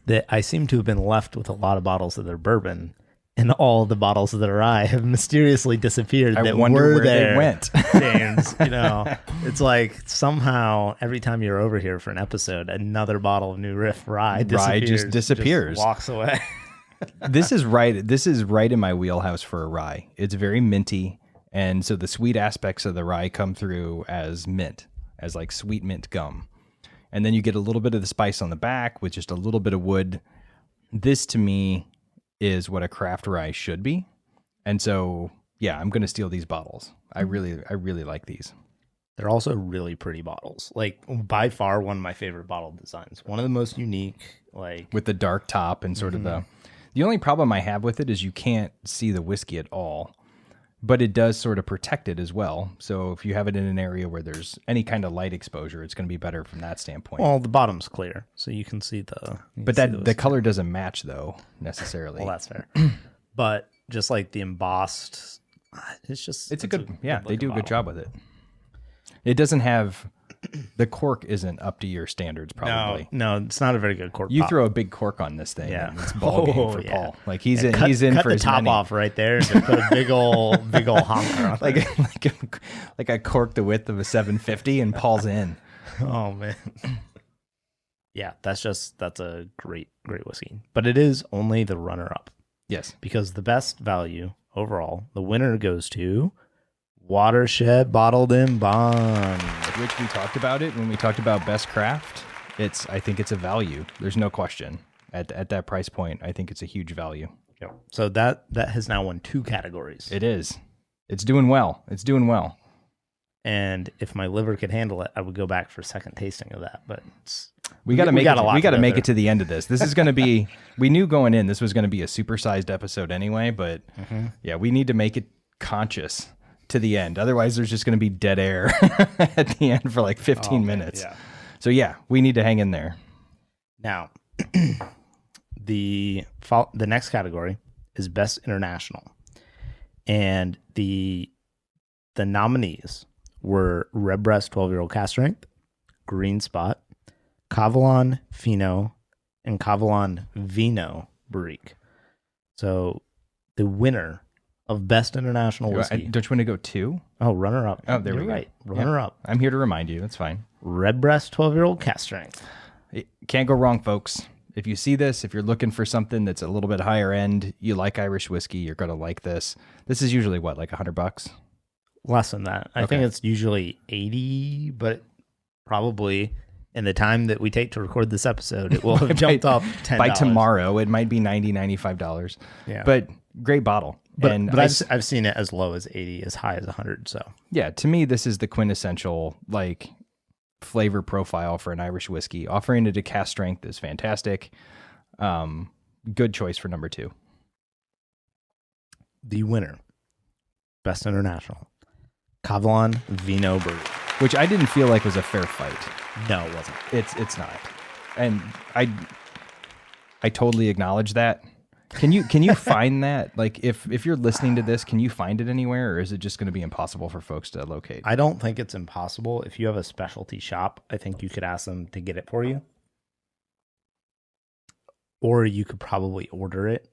that I seem to have been left with a lot of bottles of their bourbon, and all the bottles of the rye have mysteriously disappeared. I wonder where they went. James, it's like somehow every time you're over here for an episode, another bottle of New Riff rye just disappears, just walks away. This is right in my wheelhouse for a rye. It's very minty, and so the sweet aspects of the rye come through as mint, as like sweet mint gum. And then you get a little bit of the spice on the back with just a little bit of wood. This to me is what a craft rye should be. And so, yeah, I'm going to steal these bottles. I really like these. They're also really pretty bottles. Like, by far one of my favorite bottle designs. One of the most unique, like, with the dark top and sort of the only problem I have with it is you can't see the whiskey at all, but it does sort of protect it as well. So if you have it in an area where there's any kind of light exposure, it's going to be better from that standpoint. Well, the bottom's clear, so you can see the color doesn't match though necessarily. Well, that's fair. But just like the embossed, it's a good they do a good job with it. It doesn't have the cork isn't up to your standards probably. No, it's not a very good cork. You throw a big cork on this thing, and it's ball game for Paul. Like he's in cut for the his top money. off right there, and put a big old honker on like a cork the width of a 750, and Paul's in. Oh man. Yeah, that's a great whiskey, but it is only the runner up. Yes, because the best value overall, the winner goes to Watershed Bottled in Bond, which we talked about it when we talked about best craft. I think it's a value. There's no question at that price point. I think it's a huge value. Yep. So that has now won 2 categories. It is. It's doing well. And if my liver could handle it, I would go back for a second tasting of that. But we got to make it to the end of this. This is going to be. We knew going in this was going to be a supersized episode anyway, but yeah, we need to make it conscious to the end. Otherwise, there's just going to be dead air at the end for like 15 minutes. Yeah. So yeah, we need to hang in there. Now, the next category is Best International, and the nominees were Redbreast 12-year-old cask strength, Green Spot, Kavalan Fino, and Kavalan Vino Barrique. So the winner of Best International Whiskey. Don't you want to go 2? Oh, runner up. Oh, there we go. Right. Runner up. I'm here to remind you. That's fine. Redbreast 12-year-old cask strength. Can't go wrong, folks. If you see this, if you're looking for something that's a little bit higher end, you like Irish whiskey, you're going to like this. This is usually what, like $100? Less than that. I think it's usually 80, but probably in the time that we take to record this episode, it will have jumped up $10. By tomorrow, it might be $90, $95. Yeah. But great bottle. But I've seen it as low as 80, as high as 100. So yeah, to me, this is the quintessential like flavor profile for an Irish whiskey. Offering it a cask strength is fantastic. Good choice for number 2. The winner, Best International, Kavalan Vino Barrique, which I didn't feel like was a fair fight. No, it wasn't. It's not, and I totally acknowledge that. Can you find that? Like, if you're listening to this, can you find it anywhere, or is it just going to be impossible for folks to locate? I don't think it's impossible. If you have a specialty shop, I think you could ask them to get it for you, or you could probably order it.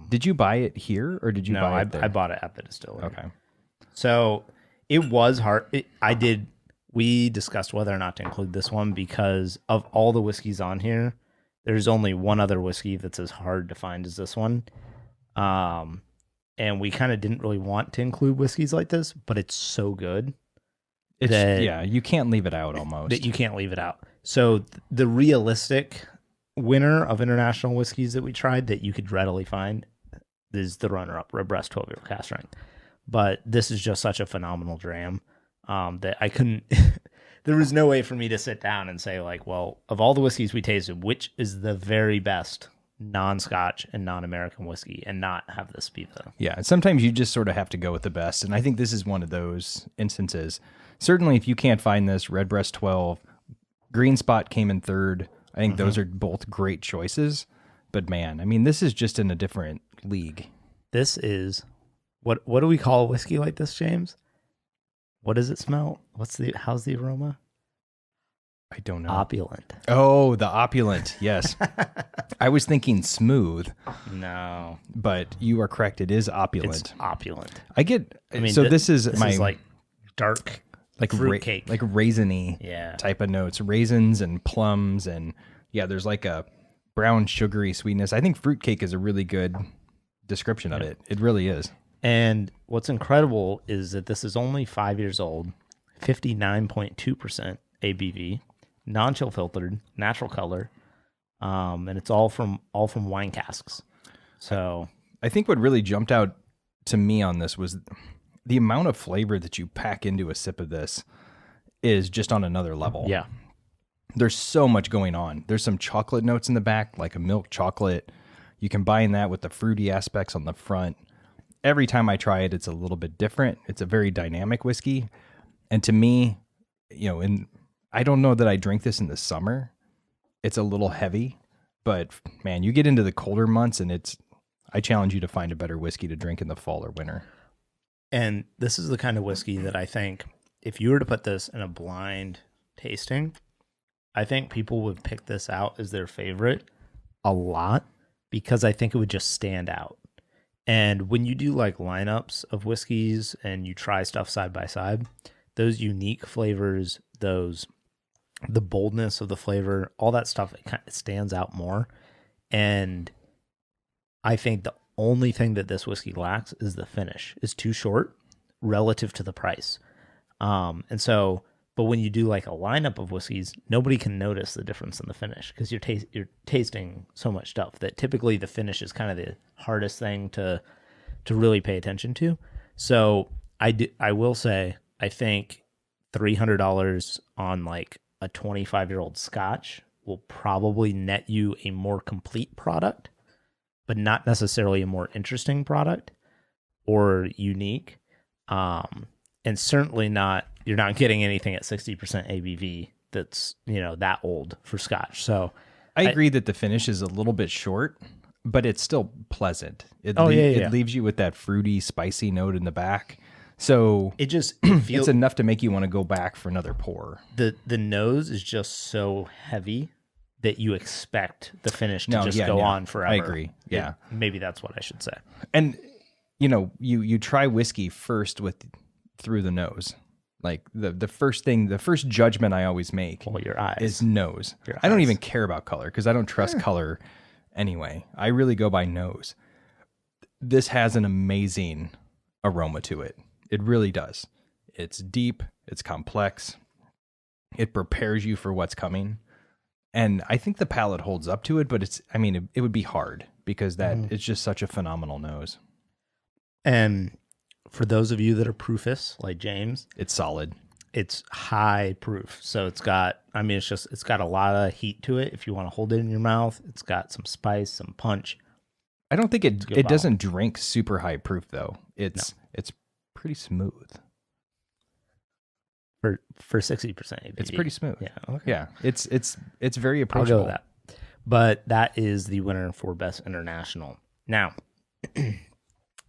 Did you buy it here, or did you buy it there? I bought it at the distillery. Okay. So it was hard. We discussed whether or not to include this one because of all the whiskeys on here. There's only one other whiskey that's as hard to find as this one. and we kind of didn't really want to include whiskeys like this, but it's so good. You can't leave it out almost. That you can't leave it out. So the realistic winner of international whiskeys that we tried that you could readily find is the runner-up, Redbreast 12-year cask strength. But this is just such a phenomenal dram that I couldn't... there was no way for me to sit down and say, like, well, of all the whiskeys we tasted, which is the very best non-Scotch and non-American whiskey, and not have this be the... Yeah, sometimes you just sort of have to go with the best, and I think this is one of those instances. Certainly, if you can't find this, Redbreast 12, Green Spot came in third. I think those are both great choices. But man, I mean, this is just in a different league. This is... What do we call a whiskey like this, James? What does it smell? How's the aroma? I don't know. Opulent. Oh, the opulent. Yes. I was thinking smooth. No. But you are correct. It is opulent. It's opulent. This is like dark, like fruit cake. Like raisiny type of notes. Raisins and plums. And there's like a brown sugary sweetness. I think fruitcake is a really good description of it. It really is. And what's incredible is that this is only 5 years old, 59.2% ABV, non-chill filtered, natural color, and it's all from wine casks. So I think what really jumped out to me on this was the amount of flavor that you pack into a sip of this is just on another level. Yeah. There's so much going on. There's some chocolate notes in the back, like a milk chocolate. You combine that with the fruity aspects on the front. Every time I try it, it's a little bit different. It's a very dynamic whiskey. And to me, I don't know that I drink this in the summer. It's a little heavy, but man, you get into the colder months and I challenge you to find a better whiskey to drink in the fall or winter. And this is the kind of whiskey that I think if you were to put this in a blind tasting, I think people would pick this out as their favorite a lot because I think it would just stand out. And when you do like lineups of whiskeys and you try stuff side by side, those unique flavors, the boldness of the flavor, all that stuff, it kind of stands out more. And I think the only thing that this whiskey lacks is the finish. It's too short relative to the price. But when you do like a lineup of whiskeys, nobody can notice the difference in the finish because you're tasting so much stuff that typically the finish is kind of the hardest thing to really pay attention to. So I will say, I think $300 on like a 25-year-old Scotch will probably net you a more complete product, but not necessarily a more interesting product or unique. And certainly you're not getting anything at 60% ABV that's, that old for Scotch. So I agree that the finish is a little bit short, but it's still pleasant. It leaves you with that fruity, spicy note in the back. So it feels it's enough to make you want to go back for another pour. The nose is just so heavy that you expect the finish to go on forever. I agree. Yeah. Maybe that's what I should say. And you try whiskey first through the nose. Like the first judgment I always make your eyes is nose. I don't even care about color because I don't trust color anyway. I really go by nose. This has an amazing aroma to it. It really does. It's deep. It's complex. It prepares you for what's coming. And I think the palate holds up to it, but it would be hard because it's just such a phenomenal nose. And for those of you that are proofists like James, it's solid. It's high proof. So it's got a lot of heat to it. If you want to hold it in your mouth, it's got some spice, some punch. I don't think it doesn't drink super high proof though. It's pretty smooth. For 60% ABV. It's pretty smooth. Yeah. Okay. Yeah. It's very approachable. I'll go with that. But that is the winner for Best International. Now,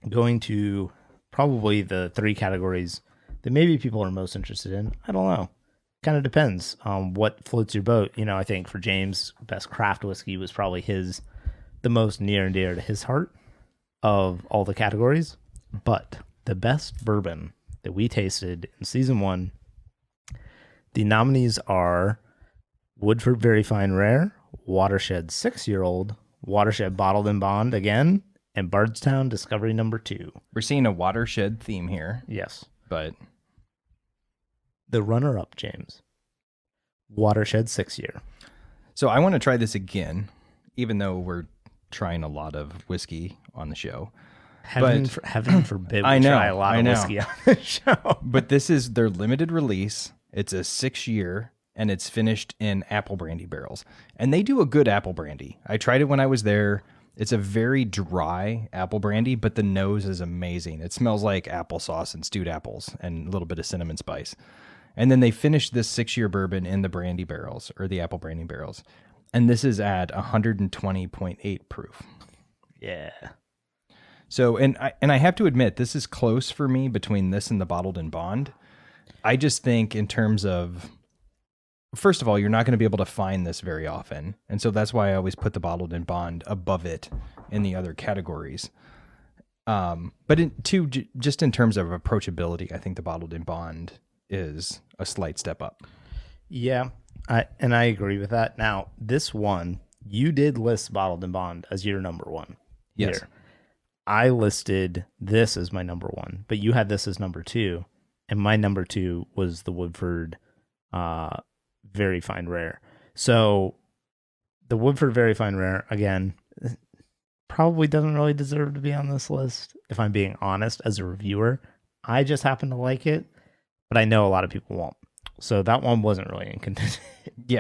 going to probably the three categories that maybe people are most interested in. I don't know. Kind of depends on what floats your boat. I think for James, Best Craft Whiskey was probably the most near and dear to his heart of all the categories. But the best bourbon that we tasted in season 1, the nominees are Woodford Very Fine Rare, Watershed 6-year-old, Watershed Bottled in Bond again, and Bardstown Discovery number 2. We're seeing a watershed theme here. Yes. But the runner-up, James. Watershed 6-year. So I want to try this again, even though we're trying a lot of whiskey on the show. Heaven forbid we try a lot of whiskey on the show. But this is their limited release. It's a 6-year, and it's finished in apple brandy barrels. And they do a good apple brandy. I tried it when I was there. It's a very dry apple brandy, but the nose is amazing. It smells like applesauce and stewed apples and a little bit of cinnamon spice. And then they finished this 6-year bourbon in the brandy barrels, or the apple brandy barrels. And this is at 120.8 proof. Yeah. So, and I have to admit, this is close for me between this and the bottled in bond. I just think in terms of, first of all, you're not going to be able to find this very often. And so that's why I always put the bottled in bond above it in the other categories. But just in terms of approachability, I think the bottled in bond is a slight step up. Yeah, I agree with that. Now, this one, you did list bottled in bond as your number 1. Yes. Here. I listed this as my number 1, but you had this as number 2, and my number 2 was the Woodford Very Fine Rare. So the Woodford Very Fine Rare, again, probably doesn't really deserve to be on this list, if I'm being honest, as a reviewer. I just happen to like it, but I know a lot of people won't. So that one wasn't really in contention,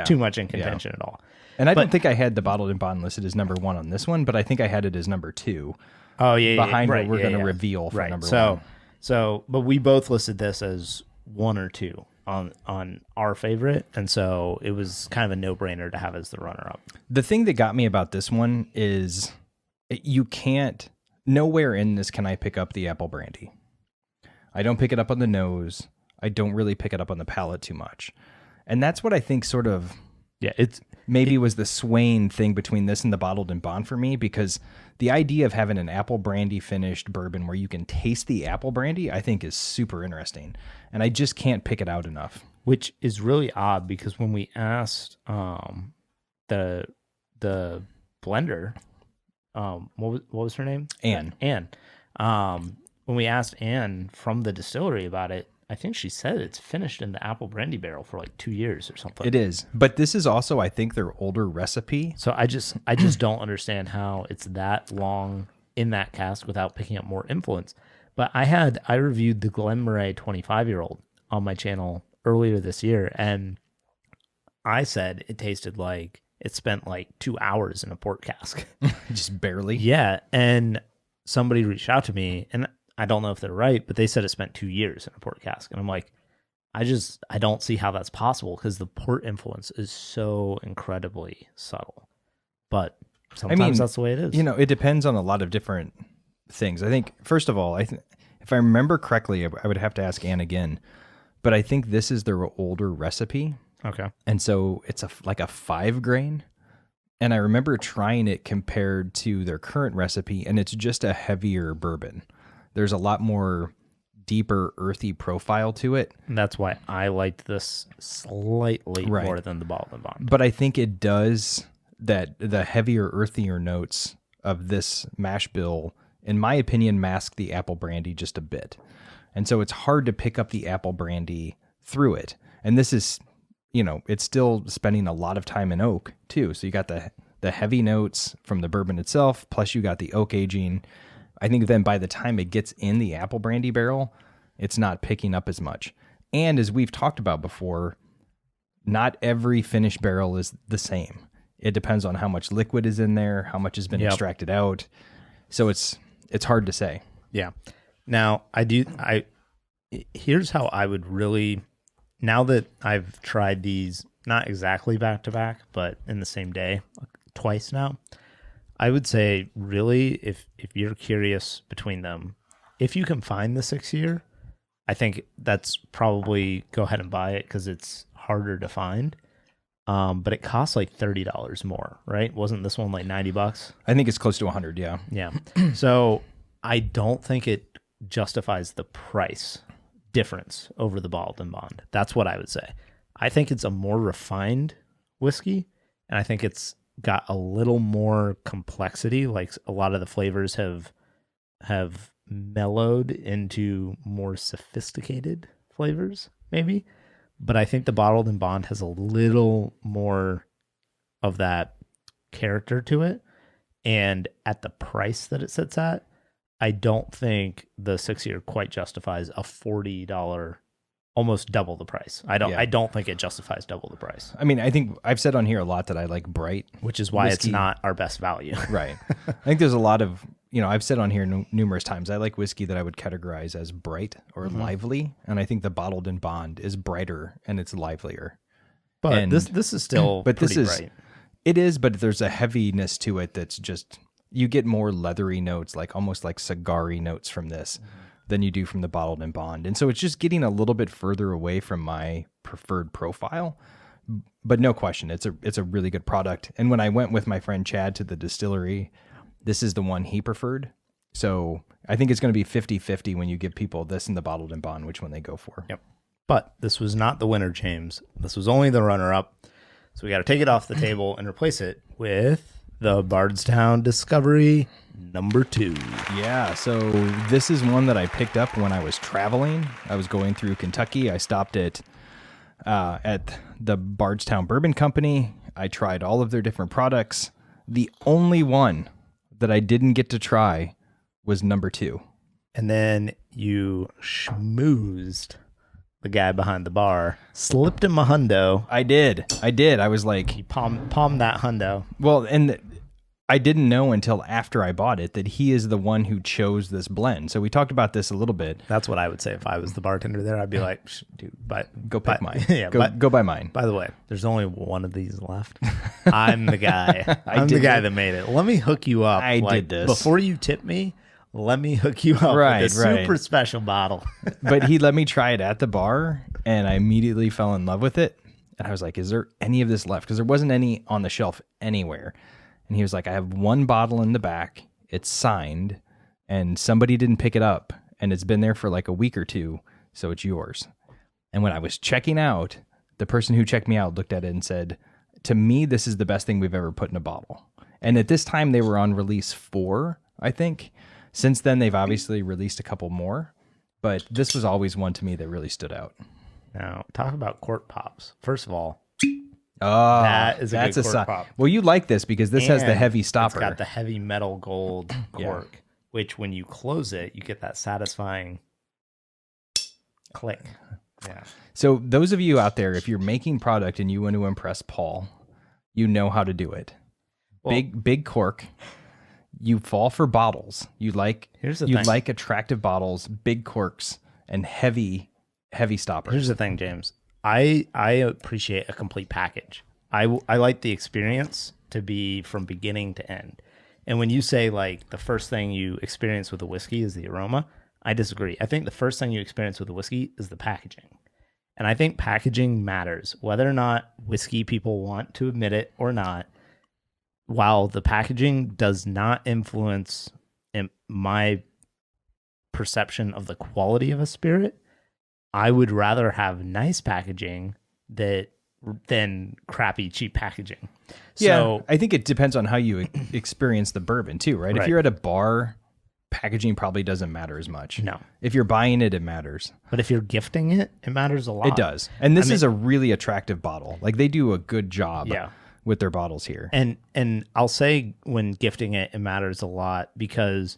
too much in contention at all. And I don't think I had the bottled in bond listed as number 1 on this one, but I think I had it as number 2. Oh, yeah. Behind what we're going to reveal for number 1. So, but we both listed this as 1 or 2 on our favorite, and so it was kind of a no-brainer to have as the runner-up. The thing that got me about this one is you can't, nowhere in this can I pick up the apple brandy. I don't pick it up on the nose. I don't really pick it up on the palate too much. And that's what I think sort of was the swaying thing between this and the bottled in bond for me, because the idea of having an apple brandy finished bourbon where you can taste the apple brandy, I think is super interesting. And I just can't pick it out enough. Which is really odd, because when we asked the blender, what was her name? Anne. When we asked Anne from the distillery about it, I think she said it's finished in the apple brandy barrel for like 2 years or something. It is, but this is also, I think, their older recipe. So I just don't understand how it's that long in that cask without picking up more influence. But I reviewed the Glen Moray 25-year-old on my channel earlier this year, and I said it tasted like it spent like 2 hours in a port cask. Just barely. Yeah, and somebody reached out to me, and I don't know if they're right, but they said it spent 2 years in a port cask. And I'm like, I don't see how that's possible, because the port influence is so incredibly subtle. But sometimes that's the way it is. It depends on a lot of different things. I think, first of all, if I remember correctly, I would have to ask Anne again, but I think this is their older recipe. Okay. And so it's like a 5 grain. And I remember trying it compared to their current recipe, and it's just a heavier bourbon. There's a lot more deeper, earthy profile to it. And that's why I liked this slightly more than the bottled in bond. But I think it does that the heavier, earthier notes of this mash bill, in my opinion, mask the apple brandy just a bit. And so it's hard to pick up the apple brandy through it. And this is, it's still spending a lot of time in oak too. So you got the heavy notes from the bourbon itself, plus you got the oak aging. I think then by the time it gets in the apple brandy barrel, it's not picking up as much. And as we've talked about before, not every finished barrel is the same. It depends on how much liquid is in there, how much has been extracted out. So it's hard to say. Yeah. Now, here's how I would really, now that I've tried these, not exactly back to back, but in the same day, twice now, I would say, really, if you're curious between them, if you can find the 6-year, I think that's probably go ahead and buy it, because it's harder to find. But it costs like $30 more, right? Wasn't this one like $90? I think it's close to 100, yeah. Yeah. So I don't think it justifies the price difference over the bottled in bond. That's what I would say. I think it's a more refined whiskey, and I think it's got a little more complexity. Like a lot of the flavors have mellowed into more sophisticated flavors, maybe. But I think the Bottled and Bond has a little more of that character to it. And at the price that it sits at, I don't think the 6-year quite justifies a $40, almost double the price. I don't think it justifies double the price. I mean, I think I've said on here a lot that I like bright, which is why whiskey. It's not our best value. Right. I think there's a lot of, I've said on here numerous times, I like whiskey that I would categorize as bright or lively. And I think the Bottled and Bond is brighter and it's livelier. But this is still pretty bright. It is, but there's a heaviness to it that's just, you get more leathery notes, like almost like cigar-y notes from this than you do from the Bottled and Bond. And so it's just getting a little bit further away from my preferred profile. But no question, it's a really good product. And when I went with my friend Chad to the distillery, this is the one he preferred. So I think it's going to be 50-50 when you give people this and the Bottled and Bond, which one they go for. Yep. But this was not the winner, James. This was only the runner-up. So we got to take it off the table and replace it with the Bardstown Discovery number 2. Yeah, so this is one that I picked up when I was traveling. I was going through Kentucky. I stopped at the Bardstown Bourbon Company. I tried all of their different products. The only one that I didn't get to try was number 2. And then you schmoozed the guy behind the bar, slipped him a hundo. I did. I was like... You palmed that hundo. Well, and I didn't know until after I bought it that he is the one who chose this blend. So we talked about this a little bit. That's what I would say if I was the bartender there. I'd be like, dude, go pick mine. Yeah, go buy mine. By the way, there's only one of these left. I'm the guy. I'm the guy that made it. Let me hook you up. I did this. Before you tip me, let me hook you up with a super special bottle. But he let me try it at the bar, and I immediately fell in love with it. And I was like, is there any of this left? Because there wasn't any on the shelf anywhere. And he was like, I have one bottle in the back. It's signed, and somebody didn't pick it up, and it's been there for like a week or two, so it's yours. And when I was checking out, the person who checked me out looked at it and said, to me, this is the best thing we've ever put in a bottle. And at this time, they were on release 4, I think. Since then, they've obviously released a couple more, but this was always one to me that really stood out. Now, talk about cork pops. First of all, oh, that's a good cork pop. Well, you like this because this has the heavy stopper. It's got the heavy metal gold cork, which when you close it, you get that satisfying click. Yeah. So those of you out there, if you're making product and you want to impress Paul, you know how to do it. Well, big cork. You fall for bottles. You like attractive bottles, big corks, and heavy stoppers. Here's the thing, James. I appreciate a complete package. I like the experience to be from beginning to end. And when you say like the first thing you experience with a whiskey is the aroma, I disagree. I think the first thing you experience with a whiskey is the packaging. And I think packaging matters, whether or not whiskey people want to admit it or not. While the packaging does not influence my perception of the quality of a spirit, I would rather have nice packaging than crappy, cheap packaging. Yeah, so, I think it depends on how you experience the bourbon too, right? If you're at a bar, packaging probably doesn't matter as much. No. If you're buying it, it matters. But if you're gifting it, it matters a lot. It does. And this is a really attractive bottle. Like they do a good job. Yeah. With their bottles here. And I'll say when gifting it, it matters a lot because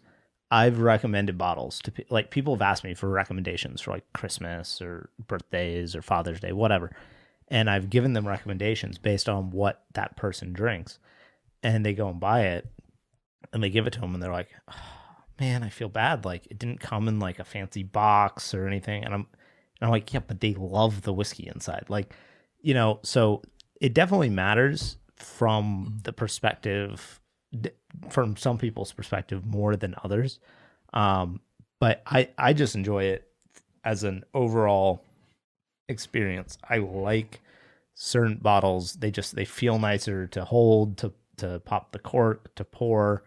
I've recommended bottles to like people have asked me for recommendations for like Christmas or birthdays or Father's Day, whatever. And I've given them recommendations based on what that person drinks. And they go and buy it and they give it to them and they're like, oh, man, I feel bad. Like it didn't come in like a fancy box or anything. And I'm like, yeah, but they love the whiskey inside. Like, so it definitely matters from the perspective, from some people's perspective more than others. But I just enjoy it as an overall experience. I like certain bottles. They feel nicer to hold, to pop the cork, to pour.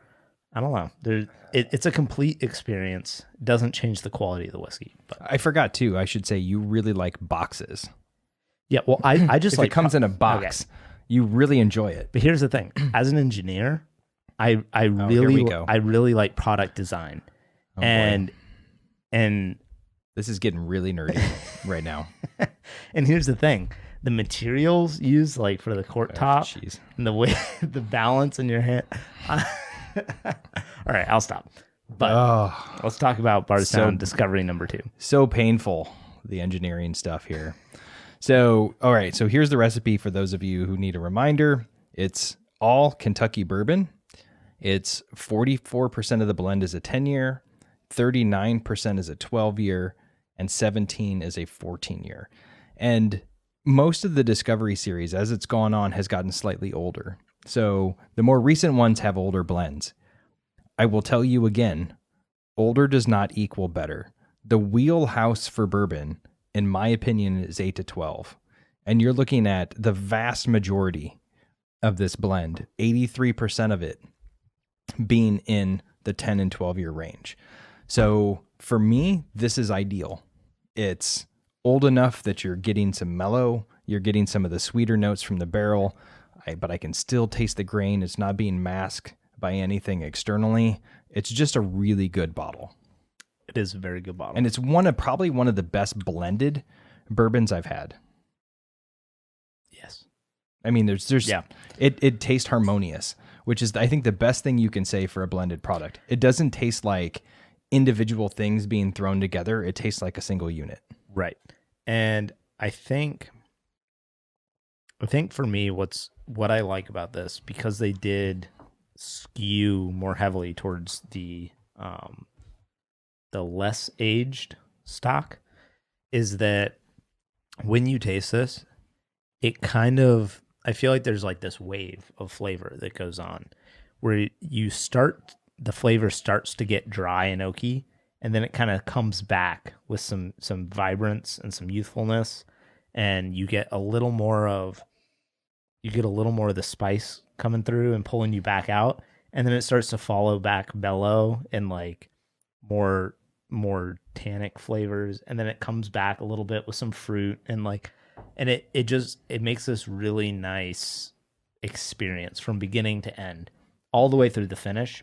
I don't know. It's a complete experience. It doesn't change the quality of the whiskey. But I forgot too. I should say you really like boxes. Yeah, well, I just if like it comes in a box. Okay. you really enjoy it. But here's the thing: as an engineer, I here we go. really like product design, and this is getting really nerdy right now. And here's the thing: the materials used, like for the cork top, and the way the balance in your hand. All right, I'll stop. But let's talk about Bardstown Discovery number 2. So painful, the engineering stuff here. So, all right. So here's the recipe for those of you who need a reminder. It's all Kentucky bourbon. It's 44% of the blend is a 10-year, 39% is a 12-year, and 17 is a 14-year. And most of the Discovery series, as it's gone on, has gotten slightly older. So the more recent ones have older blends. I will tell you again, older does not equal better. The wheelhouse for bourbon, in my opinion, is 8 to 12. And you're looking at the vast majority of this blend, 83% of it being in the 10 and 12-year range. So for me, this is ideal. It's old enough that you're getting some mellow, you're getting some of the sweeter notes from the barrel, but I can still taste the grain. It's not being masked by anything externally. It's just a really good bottle. It is a very good bottle. And it's probably one of the best blended bourbons I've had. Yes. I mean, it tastes harmonious, which is, I think, the best thing you can say for a blended product. It doesn't taste like individual things being thrown together. It tastes like a single unit. Right. And I think for me, what I like about this, because they did skew more heavily towards the less aged stock, is that when you taste this, it kind of, I feel like there's like this wave of flavor that goes on where the flavor starts to get dry and oaky, and then it kind of comes back with some vibrance and some youthfulness, and you get a little more of the spice coming through and pulling you back out, and then it starts to follow back mellow and like more tannic flavors, and then it comes back a little bit with some fruit, and it makes this really nice experience from beginning to end, all the way through the finish.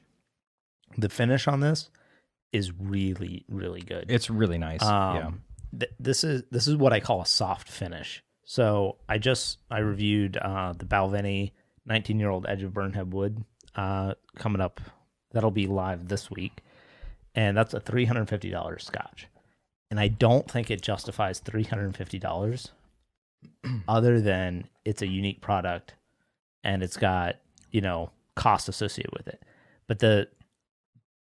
The finish on this is really, really good. It's really nice. This is what I call a soft finish. So I reviewed the Balvenie 19-year-old Edge of Burnhead Wood coming up. That'll be live this week. And that's a $350 scotch. And I don't think it justifies $350 other than it's a unique product and it's got, cost associated with it.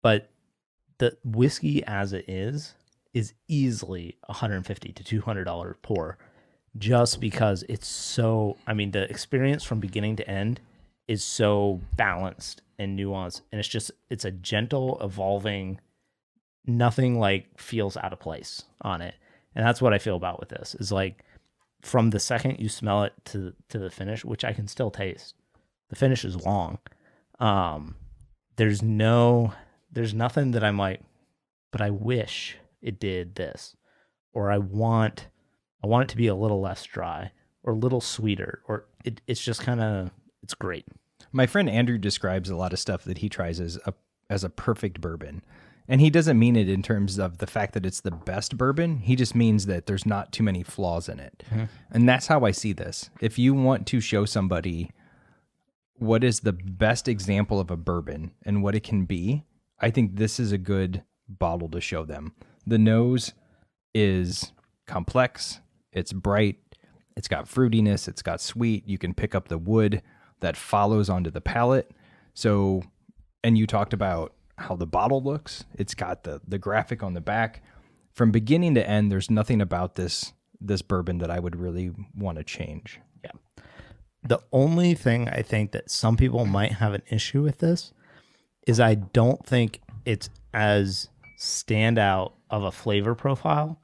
But the whiskey as it is easily $150 to $200 pour, just because it's so, the experience from beginning to end is so balanced and nuanced, and it's a gentle, evolving, nothing like feels out of place on it. And that's what I feel about with this, is like from the second you smell it to the finish, which I can still taste, the finish is long. There's nothing that I'm like, but I wish it did this, or I want it to be a little less dry or a little sweeter, or it's just kind of, it's great. My friend Andrew describes a lot of stuff that he tries as a perfect bourbon. And he doesn't mean it in terms of the fact that it's the best bourbon. He just means that there's not too many flaws in it. Mm-hmm. And that's how I see this. If you want to show somebody what is the best example of a bourbon and what it can be, I think this is a good bottle to show them. The nose is complex. It's bright. It's got fruitiness. It's got sweet. You can pick up the wood that follows onto the palate. So, and you talked about how the bottle looks. It's got the graphic on the back. From beginning to end, there's nothing about this bourbon that I would really want to change. Yeah. The only thing I think that some people might have an issue with this is I don't think it's as standout of a flavor profile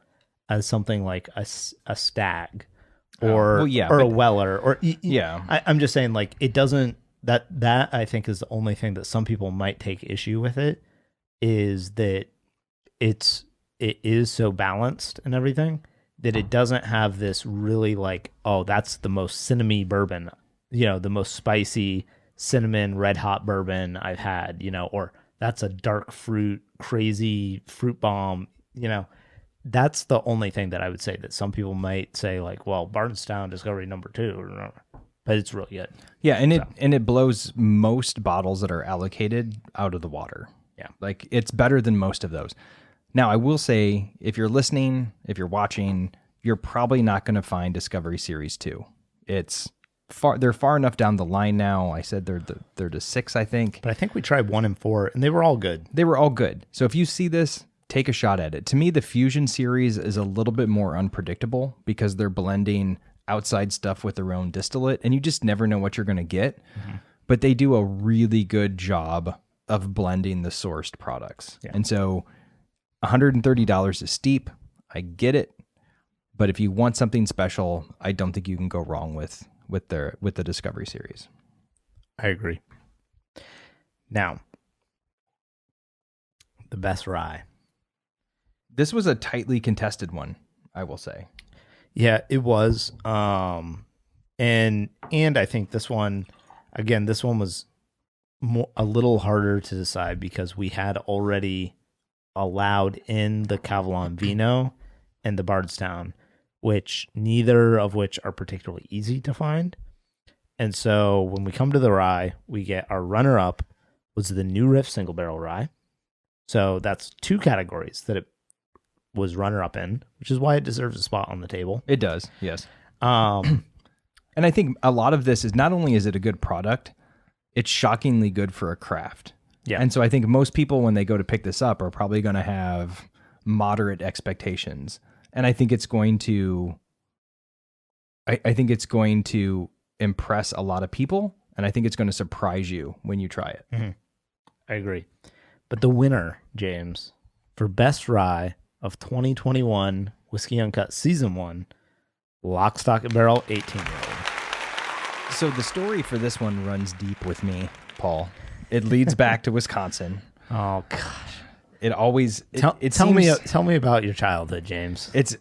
as something like a Stag or a Weller, or I'm just saying, like, it doesn't, that I think is the only thing that some people might take issue with it, is that it is so balanced and everything that it doesn't have this really like, oh, that's the most cinnamony bourbon the most spicy cinnamon red hot bourbon I've had, or that's a dark fruit, crazy fruit bomb, that's the only thing that I would say that some people might say like, well, Bardstown Discovery number 2, but it's really good. Yeah. And it blows most bottles that are allocated out of the water. Yeah. Like it's better than most of those. Now I will say, if you're listening, if you're watching, you're probably not going to find Discovery Series 2. They're far enough down the line now. I said they're to 6, I think. But I think we tried 1 and 4, and they were all good. They were all good. So if you see this, take a shot at it. To me, the Fusion series is a little bit more unpredictable because they're blending outside stuff with their own distillate, and you just never know what you're going to get. Mm-hmm. But they do a really good job of blending the sourced products. Yeah. And so $130 is steep. I get it. But if you want something special, I don't think you can go wrong with the Discovery series. I agree. Now, the best rye. This was a tightly contested one, I will say. Yeah, it was. And I think this one was a little harder to decide because we had already allowed in the Cavalon Vino and the Bardstown, which neither of which are particularly easy to find. And so when we come to the rye, we get our runner-up was the New Riff Single Barrel Rye. So that's 2 categories that it was runner-up in, which is why it deserves a spot on the table. It does, yes. And I think a lot of this is not only is it a good product, it's shockingly good for a craft. Yeah. And so I think most people, when they go to pick this up, are probably going to have moderate expectations. And I think it's going to, I think it's going to impress a lot of people, and I think it's going to surprise you when you try it. Mm-hmm. I agree. But the winner, James, for best rye of 2021 Whiskey Uncut Season 1, Lock, Stock, and Barrel 18-year-old. So the story for this one runs deep with me, Paul. It leads back to Wisconsin. Oh, gosh. It always tell me about your childhood, James. It's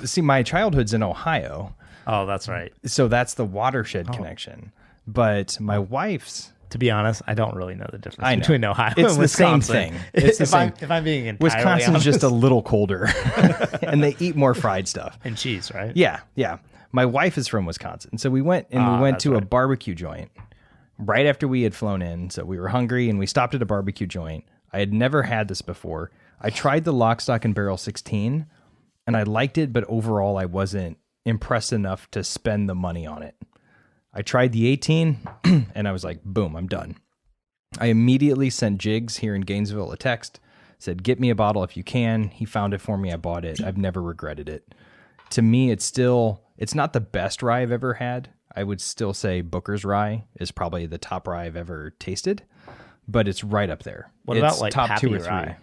see, my childhood's in Ohio. Oh, that's right. So that's the watershed connection. But my wife's, to be honest, I don't really know the difference between Ohio it's and Wisconsin. Same thing. It's the same. If I'm being entirely Wisconsin's honest. just a little colder, and they eat more fried stuff and cheese, right? Yeah. My wife is from Wisconsin, so we went to a barbecue joint right after we had flown in. So we were hungry, and we stopped at a barbecue joint. I had never had this before. I tried the Lock, Stock, and Barrel 16, and I liked it, but overall I wasn't impressed enough to spend the money on it. I tried the 18, and I was like, boom, I'm done. I immediately sent Jigs here in Gainesville a text, said, get me a bottle if you can. He found it for me. I bought it. I've never regretted it. To me, it's not the best rye I've ever had. I would still say Booker's rye is probably the top rye I've ever tasted, but it's right up there. What it's about like top Pappy 2 or 3? Rye?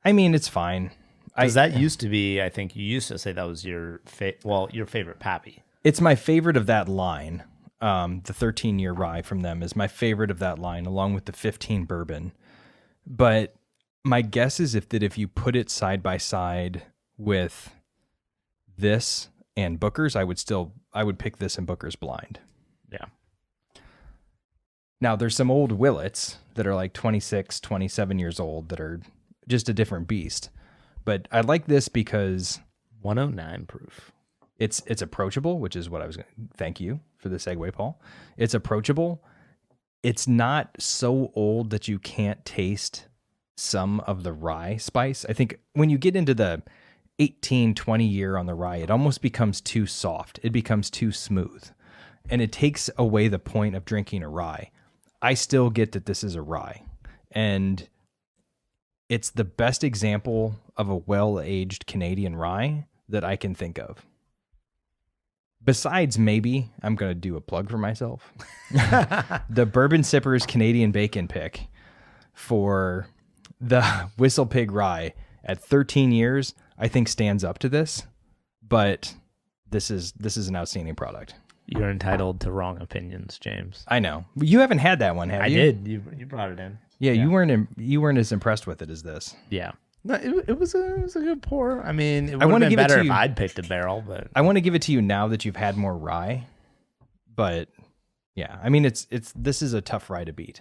I mean, it's fine. Because that used to be, I think you used to say that was your favorite Pappy. It's my favorite of that line. The 13-year rye from them is my favorite of that line, along with the 15 bourbon. But my guess is if you put it side by side with this and Booker's, I would pick this and Booker's blind. Yeah. Now, there's some old Willets that are like 26, 27 years old that are just a different beast. But I like this because 109 proof. It's approachable, which is what I was going to thank you for the segue, Paul. It's approachable. It's not so old that you can't taste some of the rye spice. I think when you get into the 18, 20 year on the rye, it almost becomes too soft. It becomes too smooth. And it takes away the point of drinking a rye. I still get that this is a rye. And it's the best example of a well-aged Canadian rye that I can think of. Besides, maybe, I'm going to do a plug for myself. The Bourbon Sippers Canadian Bacon pick for the Whistle Pig Rye at 13 years, I think stands up to this. But this is an outstanding product. You're entitled to wrong opinions, James. I know. You haven't had that one, have you? I did. You brought it in. Yeah, you weren't as impressed with it as this. Yeah. No, it was a good pour. I mean, it would have been better if I'd picked a barrel, but I want to give it to you now that you've had more rye. But yeah, I mean, this is a tough rye to beat.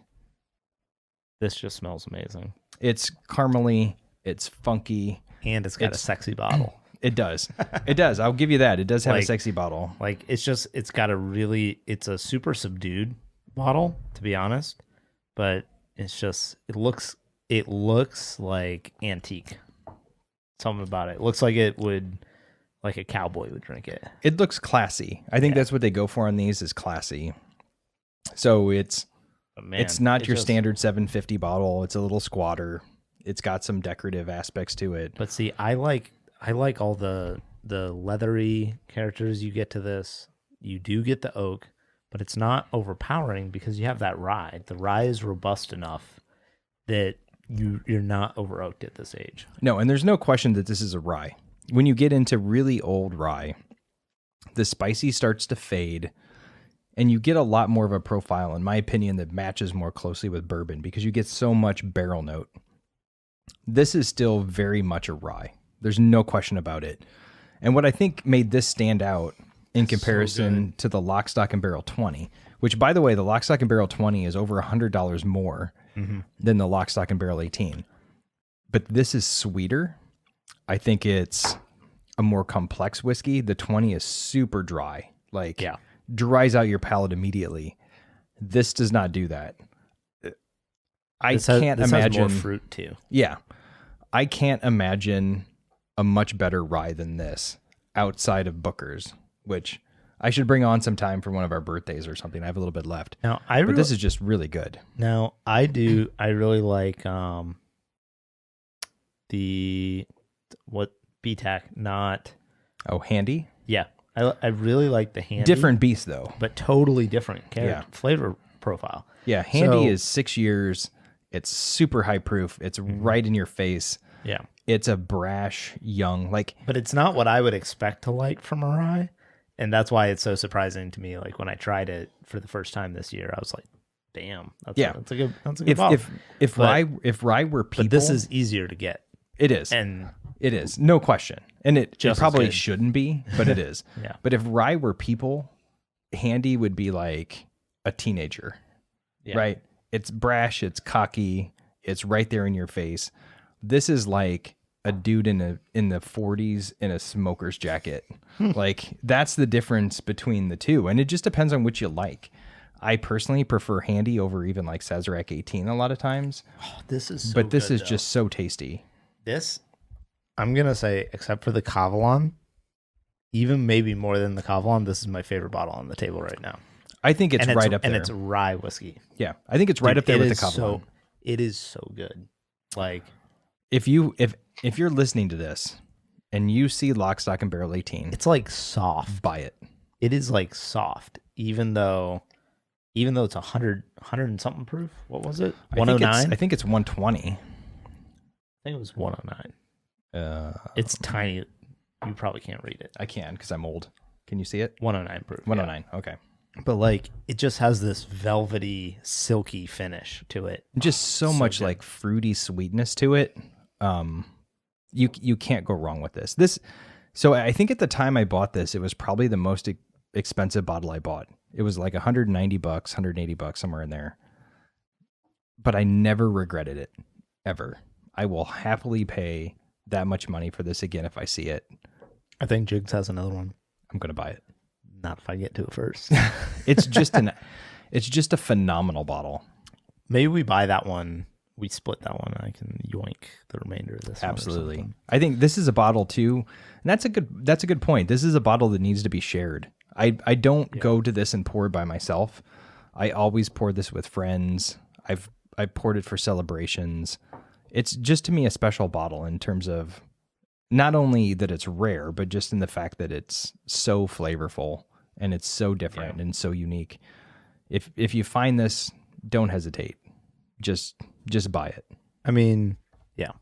This just smells amazing. It's caramely. It's funky. And it's got a sexy bottle. It does. It does. I'll give you that. It does have a sexy bottle. Like it's a super subdued bottle, to be honest. But it looks like antique. Something about it. It looks like like a cowboy would drink it. It looks classy. I think that's what they go for on these is classy. So it's not your standard 750 bottle. It's a little squatter. It's got some decorative aspects to it. But see, I like all the leathery characters you get to this. You do get the oak, but it's not overpowering because you have that rye. The rye is robust enough that you're not over oaked at this age. No, and there's no question that this is a rye. When you get into really old rye, the spicy starts to fade, and you get a lot more of a profile, in my opinion, that matches more closely with bourbon because you get so much barrel note. This is still very much a rye. There's no question about it. And what I think made this stand out in comparison to the Lock, Stock, and Barrel 20, which, by the way, the Lock, Stock, and Barrel 20 is over $100 more than the Lock, Stock, and Barrel 18. But this is sweeter. I think it's a more complex whiskey. The 20 is super dry. Dries out your palate immediately. This does not do that. This can't imagine has more fruit too. Yeah. I can't imagine a much better rye than this outside of Booker's, which I should bring on sometime for one of our birthdays or something. I have a little bit left. Now, but this is just really good. Now, I really like the BTAC, not... Oh, Handy? Yeah. I really like the Handy. Different beast, though. But totally different flavor profile. Yeah, Handy is 6 years. It's super high proof. It's right in your face. Yeah. It's a brash, young, But it's not what I would expect to like from a rye. And that's why it's so surprising to me. Like when I tried it for the first time this year, I was like, damn, that's a good bottle. If rye were people. But this is easier to get. It is. And it is. No question. And it probably good. shouldn't be, but it is. Yeah. But if rye were people, Handy would be like a teenager. Yeah. Right? It's brash, it's cocky, it's right there in your face. This is like a dude in the 40s in a smoker's jacket. Like that's the difference between the two. And it just depends on which you like. I personally prefer Handy over even like Sazerac 18 a lot of times. Oh, this is just so tasty. This, I'm going to say, except for the Kavalan, even maybe more than the Kavalan, this is my favorite bottle on the table right now. I think it's right up there. And it's rye whiskey. Yeah, I think it's right up there with the Kavalan. It is so good. Like, if you're listening to this and you see Lock, Stock, and Barrel 18, it's like soft. Buy it. It is like soft, even though it's 100 and something proof. What was it? 109. I think it's 120. I think it was 109. It's tiny. You probably can't read it. I can because I'm old. Can you see it? 109 proof. 109. Yeah. Okay. But like it just has this velvety, silky finish to it. Just so much good. Like fruity sweetness to it. You can't go wrong with this. So I think at the time I bought this, it was probably the most expensive bottle I bought. It was like $190, $180, somewhere in there. But I never regretted it, ever. I will happily pay that much money for this again if I see it. I think Jigs has another one. I'm going to buy it. Not if I get to it first. It's just a phenomenal bottle. Maybe we buy that one. We split that one. And I can yoink the remainder of this. Absolutely. I think this is a bottle too. And that's a good point. This is a bottle that needs to be shared. I don't go to this and pour by myself. I always pour this with friends. I poured it for celebrations. It's just to me a special bottle in terms of not only that it's rare, but just in the fact that it's so flavorful and it's so different and so unique. If you find this, don't hesitate. Just buy it. I mean, yeah.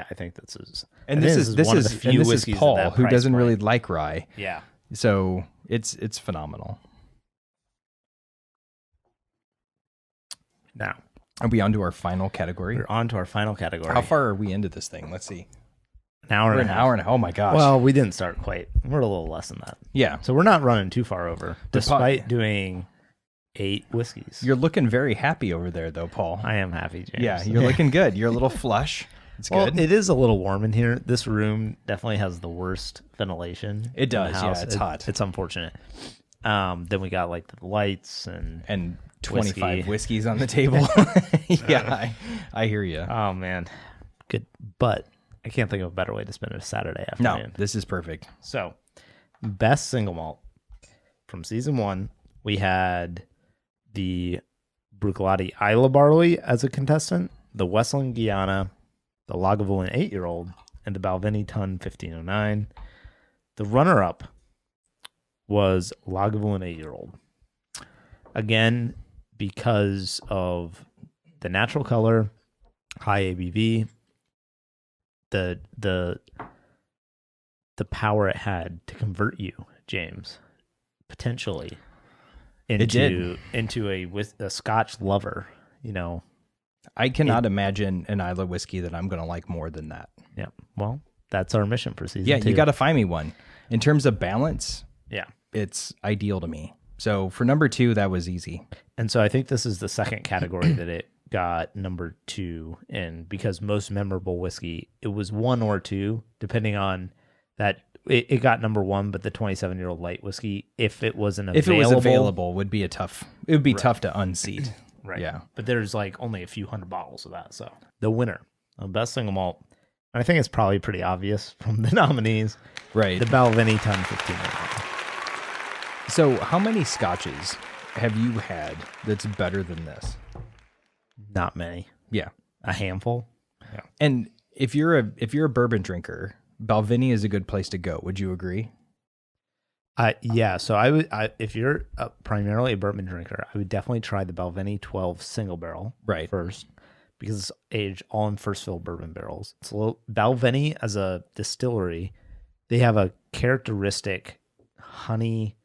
I think this is, and this is Paul, who doesn't really like rye. Yeah. So it's phenomenal. Now, are we on to our final category? We're on to our final category. How far are we into this thing? Let's see. An hour We're and an a half. hour and a half. Oh my gosh. Well, we didn't start quite. We're a little less than that. Yeah. So we're not running too far over, despite doing 8 whiskeys. You're looking very happy over there, though, Paul. I am happy, James. Yeah, you're looking good. You're a little flush. It's Well, good. it is a little warm in here. This room definitely has the worst ventilation. It does, in the yeah, house. it's hot. It's unfortunate. Then we got like the lights and 25 whiskey. whiskeys on the table. Yeah, I hear you. Oh man, good. But I can't think of a better way to spend a Saturday No, afternoon. this is perfect. So, best single malt from season 1, we had the Bruichladdich Isla Barley as a contestant, the Westland Guiana, the Lagavulin 8-year-old, and the Balvenie Tun 1509. The runner-up was Lagavulin 8-year-old. Again, because of the natural color, high ABV, the power it had to convert you, James, potentially into a Scotch lover, you know. I cannot imagine an Isla whiskey that I'm going to like more than that. Yeah. Well, that's our mission for season 2. Yeah, you got to find me one. In terms of balance, Yeah. it's ideal to me. So for number 2, that was easy. And so I think this is the second category that it got number 2 in, because most memorable whiskey, it was 1 or 2, depending on that. It got number 1, but the 27-year-old light whiskey, if it wasn't available. If it was available, would be tough to unseat. Right. Yeah. But there's like only a few hundred bottles of that. So the winner of best single malt, and I think it's probably pretty obvious from the nominees, Right. the Balvenie Tun 1509. So how many scotches have you had that's better than this? Not many. Yeah. A handful. Yeah. And if you're a bourbon drinker, Balvenie is a good place to go. Would you agree? Yeah. So I would, if you're primarily a bourbon drinker, I would definitely try the Balvenie 12 single barrel first, because it's aged all in first fill bourbon barrels. It's a little, Balvenie as a distillery, they have a characteristic honey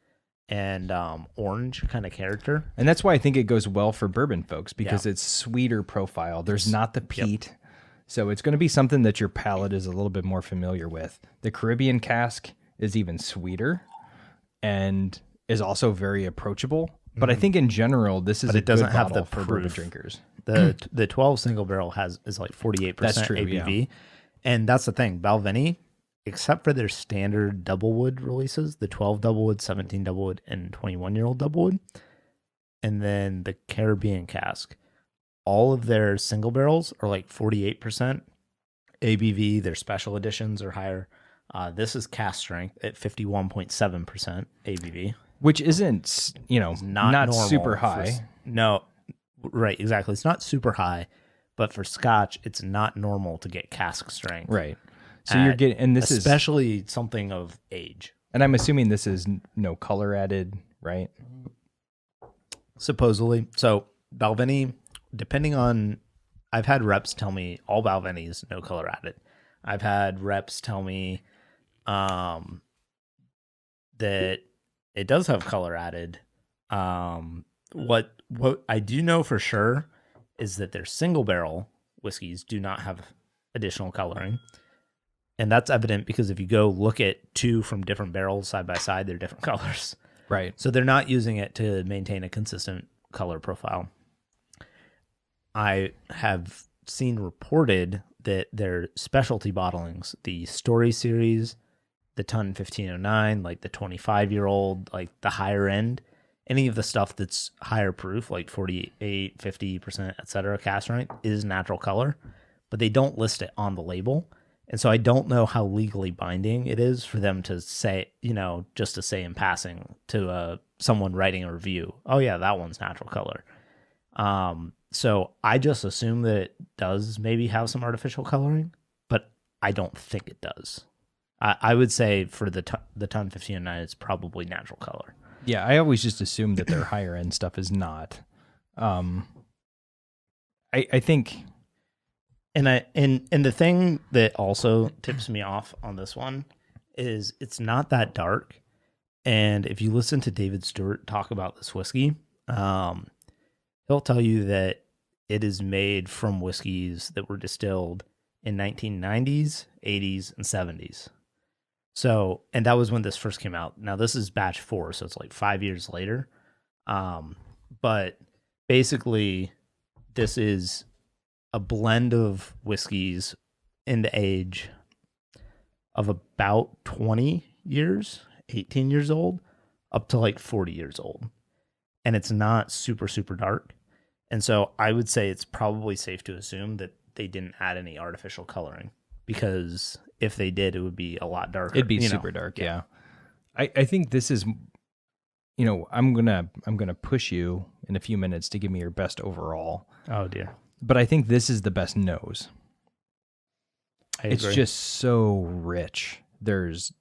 and orange kind of character. And that's why I think it goes well for bourbon folks, because it's sweeter profile. There's not the peat. Yep. So it's going to be something that your palate is a little bit more familiar with. The Caribbean cask is even sweeter and is also very approachable. But I think in general, this is a good bottle for bourbon drinkers. The 12 single barrel is like 48% That's true, ABV. yeah. And that's the thing. Balvenie, except for their standard doublewood releases, the 12 doublewood, 17 doublewood, and 21-year-old doublewood, and then the Caribbean cask, all of their single barrels are like 48% ABV. Their special editions are higher. This is cask strength at 51.7% ABV. Which isn't, not super high. No, right, exactly. It's not super high, but for Scotch, it's not normal to get cask strength. Right. So you're getting, and this is especially something of age. And I'm assuming this is no color added, right? Supposedly. So Balvenie, depending on, I've had reps tell me all Balvenies no color added. I've had reps tell me that it does have color added. What I do know for sure is that their single barrel whiskeys do not have additional coloring. And that's evident because if you go look at 2 from different barrels side by side, they're different colors. Right. So they're not using it to maintain a consistent color profile. I have seen reported that their specialty bottlings, the Story series, the Tun 1509, like the 25-year-old, like the higher end, any of the stuff that's higher proof, like 48, 50%, etc., cask strength, is natural color, but they don't list it on the label. And so I don't know how legally binding it is for them to say, just to say in passing to someone writing a review, oh yeah, that one's natural color. So I just assume that it does maybe have some artificial coloring, but I don't think it does. I would say for the Tun 1509, it's probably natural color. Yeah, I always just assume that their higher end stuff is not. I think... And the thing that also tips me off on this one is it's not that dark. And if you listen to David Stewart talk about this whiskey, he'll tell you that it is made from whiskeys that were distilled in 1990s, 80s, and 70s. So, and that was when this first came out. Now this is batch 4, so it's like 5 years later. But basically, this is a blend of whiskeys in the age of about 20 years, 18 years old, up to like 40 years old. And it's not super, super dark. And so I would say it's probably safe to assume that they didn't add any artificial coloring, because if they did, it would be a lot darker. It'd be super dark, yeah. I think this is, I'm gonna push you in a few minutes to give me your best overall. Oh dear. But I think this is the best nose. I agree. It's just so rich. There's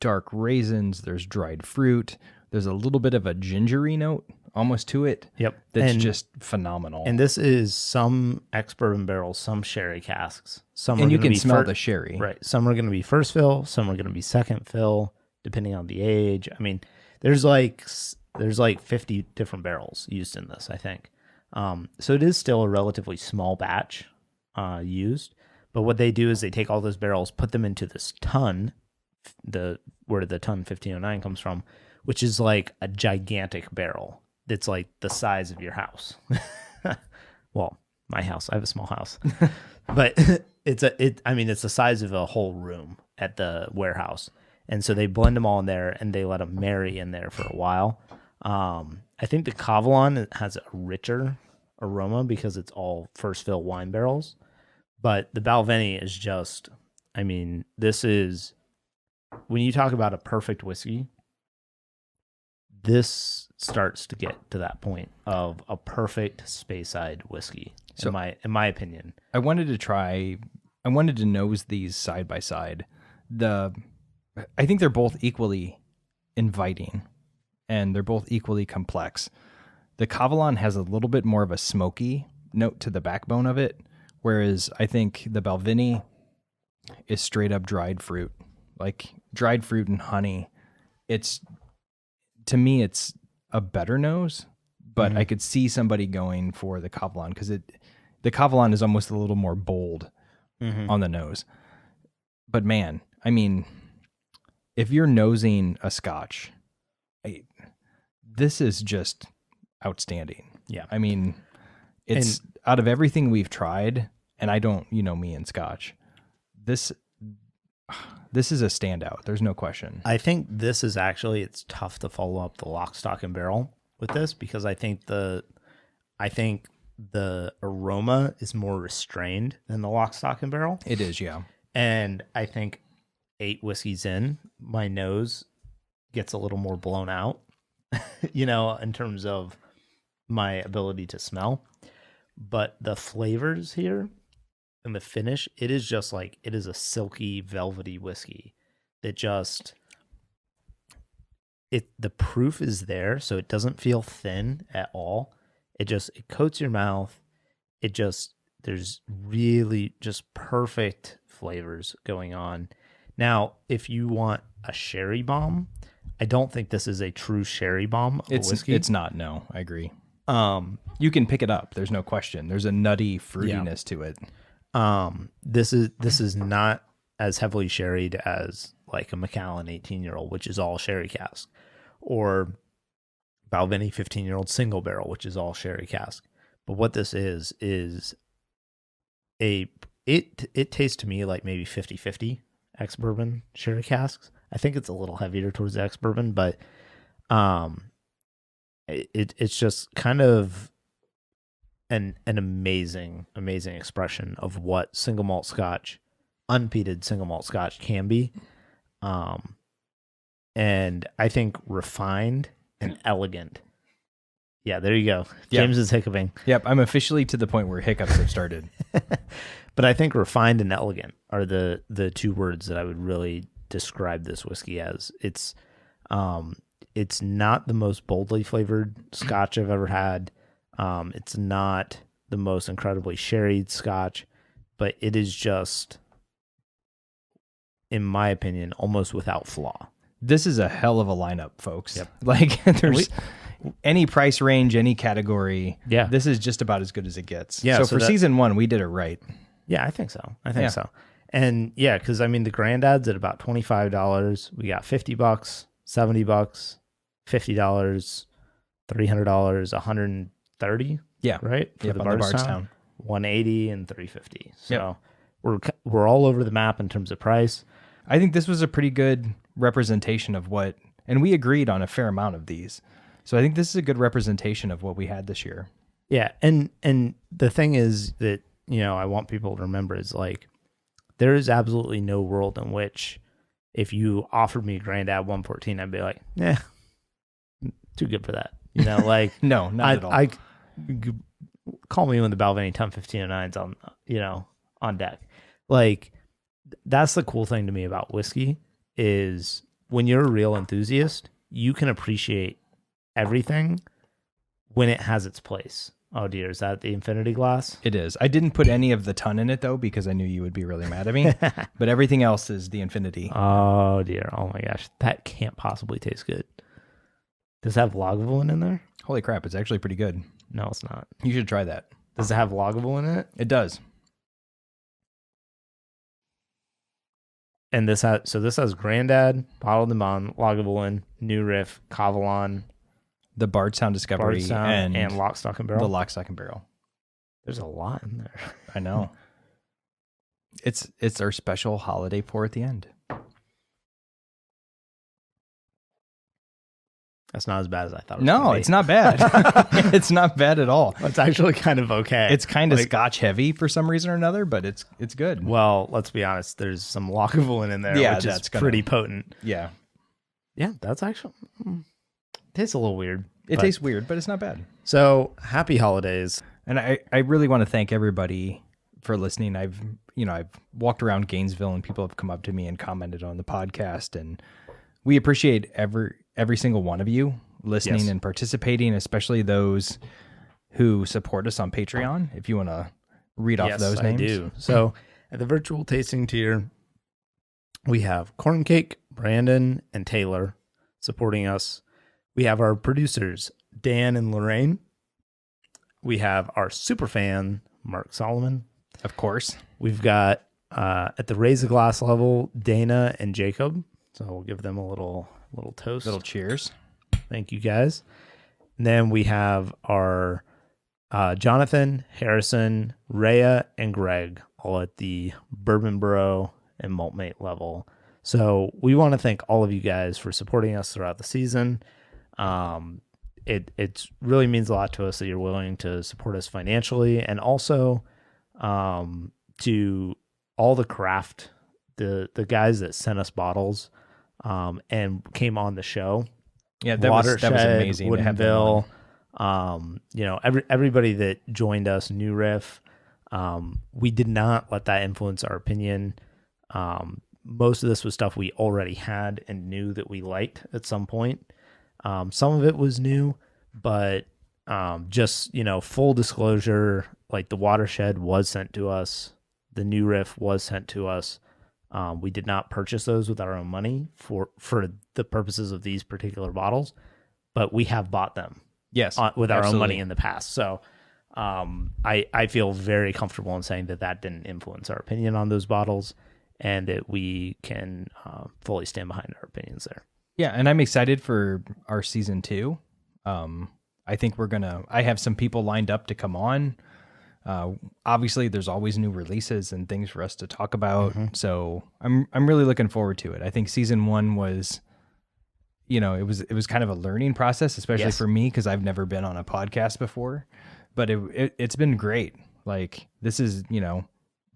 dark raisins, there's dried fruit, there's a little bit of a gingery note almost to it. Yep. That's just phenomenal. And this is some ex-bourbon barrels, some sherry casks. And you can smell the sherry. Right. Some are going to be first fill, some are going to be second fill, depending on the age. I mean, there's like 50 different barrels used in this, I think. So it is still a relatively small batch used. But what they do is they take all those barrels, put them into this tun, where the tun 1509 comes from, which is like a gigantic barrel. It's like the size of your house. Well, my house. I have a small house, but it's the size of a whole room at the warehouse. And so they blend them all in there and they let them marry in there for a while. I think the Kavalan has a richer aroma because it's all first fill wine barrels, but the Balvenie is just, this is, when you talk about a perfect whiskey, this starts to get to that point of a perfect Speyside whiskey, in my opinion. I wanted to nose these side by side. I think they're both equally inviting and they're both equally complex. The Kavalan has a little bit more of a smoky note to the backbone of it, whereas I think the Balvenie is straight up dried fruit, like dried fruit and honey. To me, it's a better nose, but I could see somebody going for the Kavalan because the Kavalan is almost a little more bold on the nose. But man, if you're nosing a Scotch, this is just outstanding. Yeah. It's out of everything we've tried, and I don't, me and Scotch, this is a standout. There's no question. I think this is actually, it's tough to follow up the lock, stock, and barrel with this because I think the aroma is more restrained than the lock, stock, and barrel. It is, yeah. And I think 8 whiskeys in, my nose gets a little more blown out, in terms of my ability to smell. But the flavors here and the finish, it is just like, it is a silky, velvety whiskey that just, the proof is there, so it doesn't feel thin at all. It coats your mouth. There's really just perfect flavors going on. Now, if you want a sherry bomb, I don't think this is a true sherry bomb of whiskey. It's not, no, I agree. You can pick it up. There's no question. There's a nutty fruitiness to it. This is not as heavily sherried as like a Macallan 18-year-old, which is all sherry cask, or Balvenie 15-year-old single barrel, which is all sherry cask. But what this is it tastes to me like maybe 50-50 ex-bourbon sherry casks. I think it's a little heavier towards the ex-bourbon, but it's just kind of an amazing expression of what single malt Scotch, unpeated single malt Scotch can be. And I think refined and elegant. Yeah, there you go. James is hiccuping. Yep, I'm officially to the point where hiccups have started. But I think refined and elegant are the two words that I would really describe this whiskey as. It's not the most boldly flavored Scotch I've ever had. It's not the most incredibly sherried Scotch, but it is just, in my opinion, almost without flaw. This is a hell of a lineup, folks. Yep. Like, there's any price range, any category. Yeah. This is just about as good as it gets. Yeah. So for season 1, we did it right. Yeah, I think so. So. And yeah, because I mean, the Granddad's at about $25. We got $50, $70, $50, $300, $130. Yeah. Right? For the Bardstown. 180 and 350. So we're all over the map in terms of price. I think this was a pretty good representation of what, and we agreed on a fair amount of these. So I think this is a good representation of what we had this year. Yeah. And the thing is that, I want people to remember is like, there is absolutely no world in which if you offered me Grandad 114, I'd be like, too good for that. Like, no, not at all. Call me when the Balvenie 10-1509's on, on deck. Like, that's the cool thing to me about whiskey is when you're a real enthusiast, you can appreciate everything when it has its place. Oh dear, is that the infinity glass? It is. I didn't put any of the ton in it though because I knew you would be really mad at me. But everything else is the infinity. Oh dear. Oh my gosh. That can't possibly taste good. Does it have Lagavulin in there? Holy crap, it's actually pretty good. No, it's not. You should try that. Does it have Lagavulin in it? It does. And this has Grandad, Bottled and Bond, Lagavulin, New Riff, Kavalan, the Bardstown Discovery, and Lock, Stock, and Barrel. The Lock, Stock, and Barrel. There's a lot in there. I know. It's our special holiday pour at the end. That's not as bad as I thought it was. No, it's not bad. It's not bad at all. It's actually kind of okay. It's kind of scotch heavy for some reason or another, but it's good. Well, let's be honest. There's some Lagavulin in there, which is pretty potent. Yeah. Yeah, that's actually... tastes a little weird. It tastes weird, but it's not bad. So, happy holidays. And I really want to thank everybody for listening. I've walked around Gainesville and people have come up to me and commented on the podcast, and we appreciate every single one of you listening and participating, especially those who support us on Patreon. If you want to read off those names. I do. So, at the virtual tasting tier, we have Corn Cake, Brandon, and Taylor supporting us. We have our producers, Dan and Lorraine. We have our super fan, Mark Solomon. Of course. We've got, at the Raise the Glass level, Dana and Jacob. So we'll give them a little toast. Little cheers. Thank you, guys. And then we have our Jonathan, Harrison, Rhea, and Greg, all at the Bourbon Bro and Malt Mate level. So we want to thank all of you guys for supporting us throughout the season. It really means a lot to us that you're willing to support us financially, and also to all the craft, the guys that sent us bottles and came on the show. Yeah, that was amazing. Woodinville, everybody that joined us, New Riff. We did not let that influence our opinion. Most of this was stuff we already had and knew that we liked at some point. Some of it was new, but just, full disclosure, like the Watershed was sent to us. The New Riff was sent to us. We did not purchase those with our own money for the purposes of these particular bottles, but we have bought them with our own money in the past. So I feel very comfortable in saying that didn't influence our opinion on those bottles, and that we can fully stand behind our opinions there. Yeah, and I'm excited for our season 2. I think I have some people lined up to come on. Obviously there's always new releases and things for us to talk about. Mm-hmm. So I'm really looking forward to it. I think season 1 was, it was kind of a learning process, especially for me, because I've never been on a podcast before, but it's been great. Like, this is,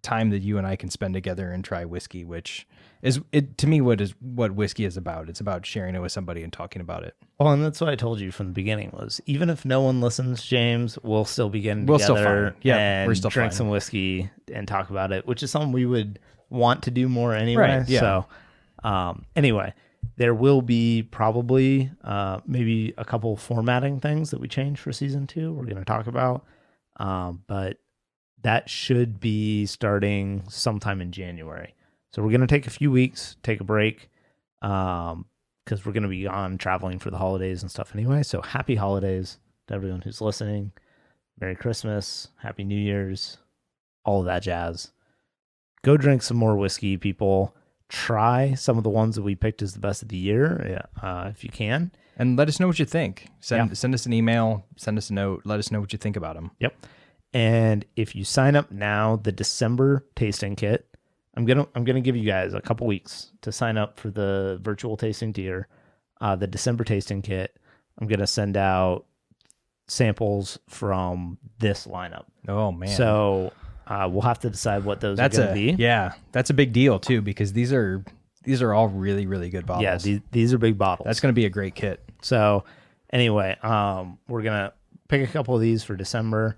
time that you and I can spend together and try whiskey, which is to me what whiskey is about. It's about sharing it with somebody and talking about it. Well, and that's what I told you from the beginning was, even if no one listens, James, we'll still be getting together and drink some whiskey and talk about it, which is something we would want to do more anyway. Right, yeah. So anyway, there will be probably maybe a couple formatting things that we change for season 2 we're going to talk about, but that should be starting sometime in January. So we're going to take a few weeks, take a break, because we're going to be on traveling for the holidays and stuff anyway. So happy holidays to everyone who's listening. Merry Christmas, Happy New Year's, all of that jazz. go drink some more whiskey, people. Try some of the ones that we picked as the best of the year, if you can. And let us know what you think. Send us an email, send us a note. Let us know what you think about them. Yep. And if you sign up now, the December tasting kit, I'm gonna give you guys a couple weeks to sign up for the virtual tasting tier. The December tasting kit, I'm gonna send out samples from this lineup. Oh man! So we'll have to decide what those are gonna be. Yeah, that's a big deal too, because these are all really, really good bottles. Yeah, these are big bottles. That's gonna be a great kit. So anyway, we're gonna pick a couple of these for December,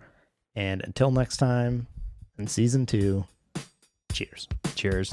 and until next time in season 2. Cheers. Cheers.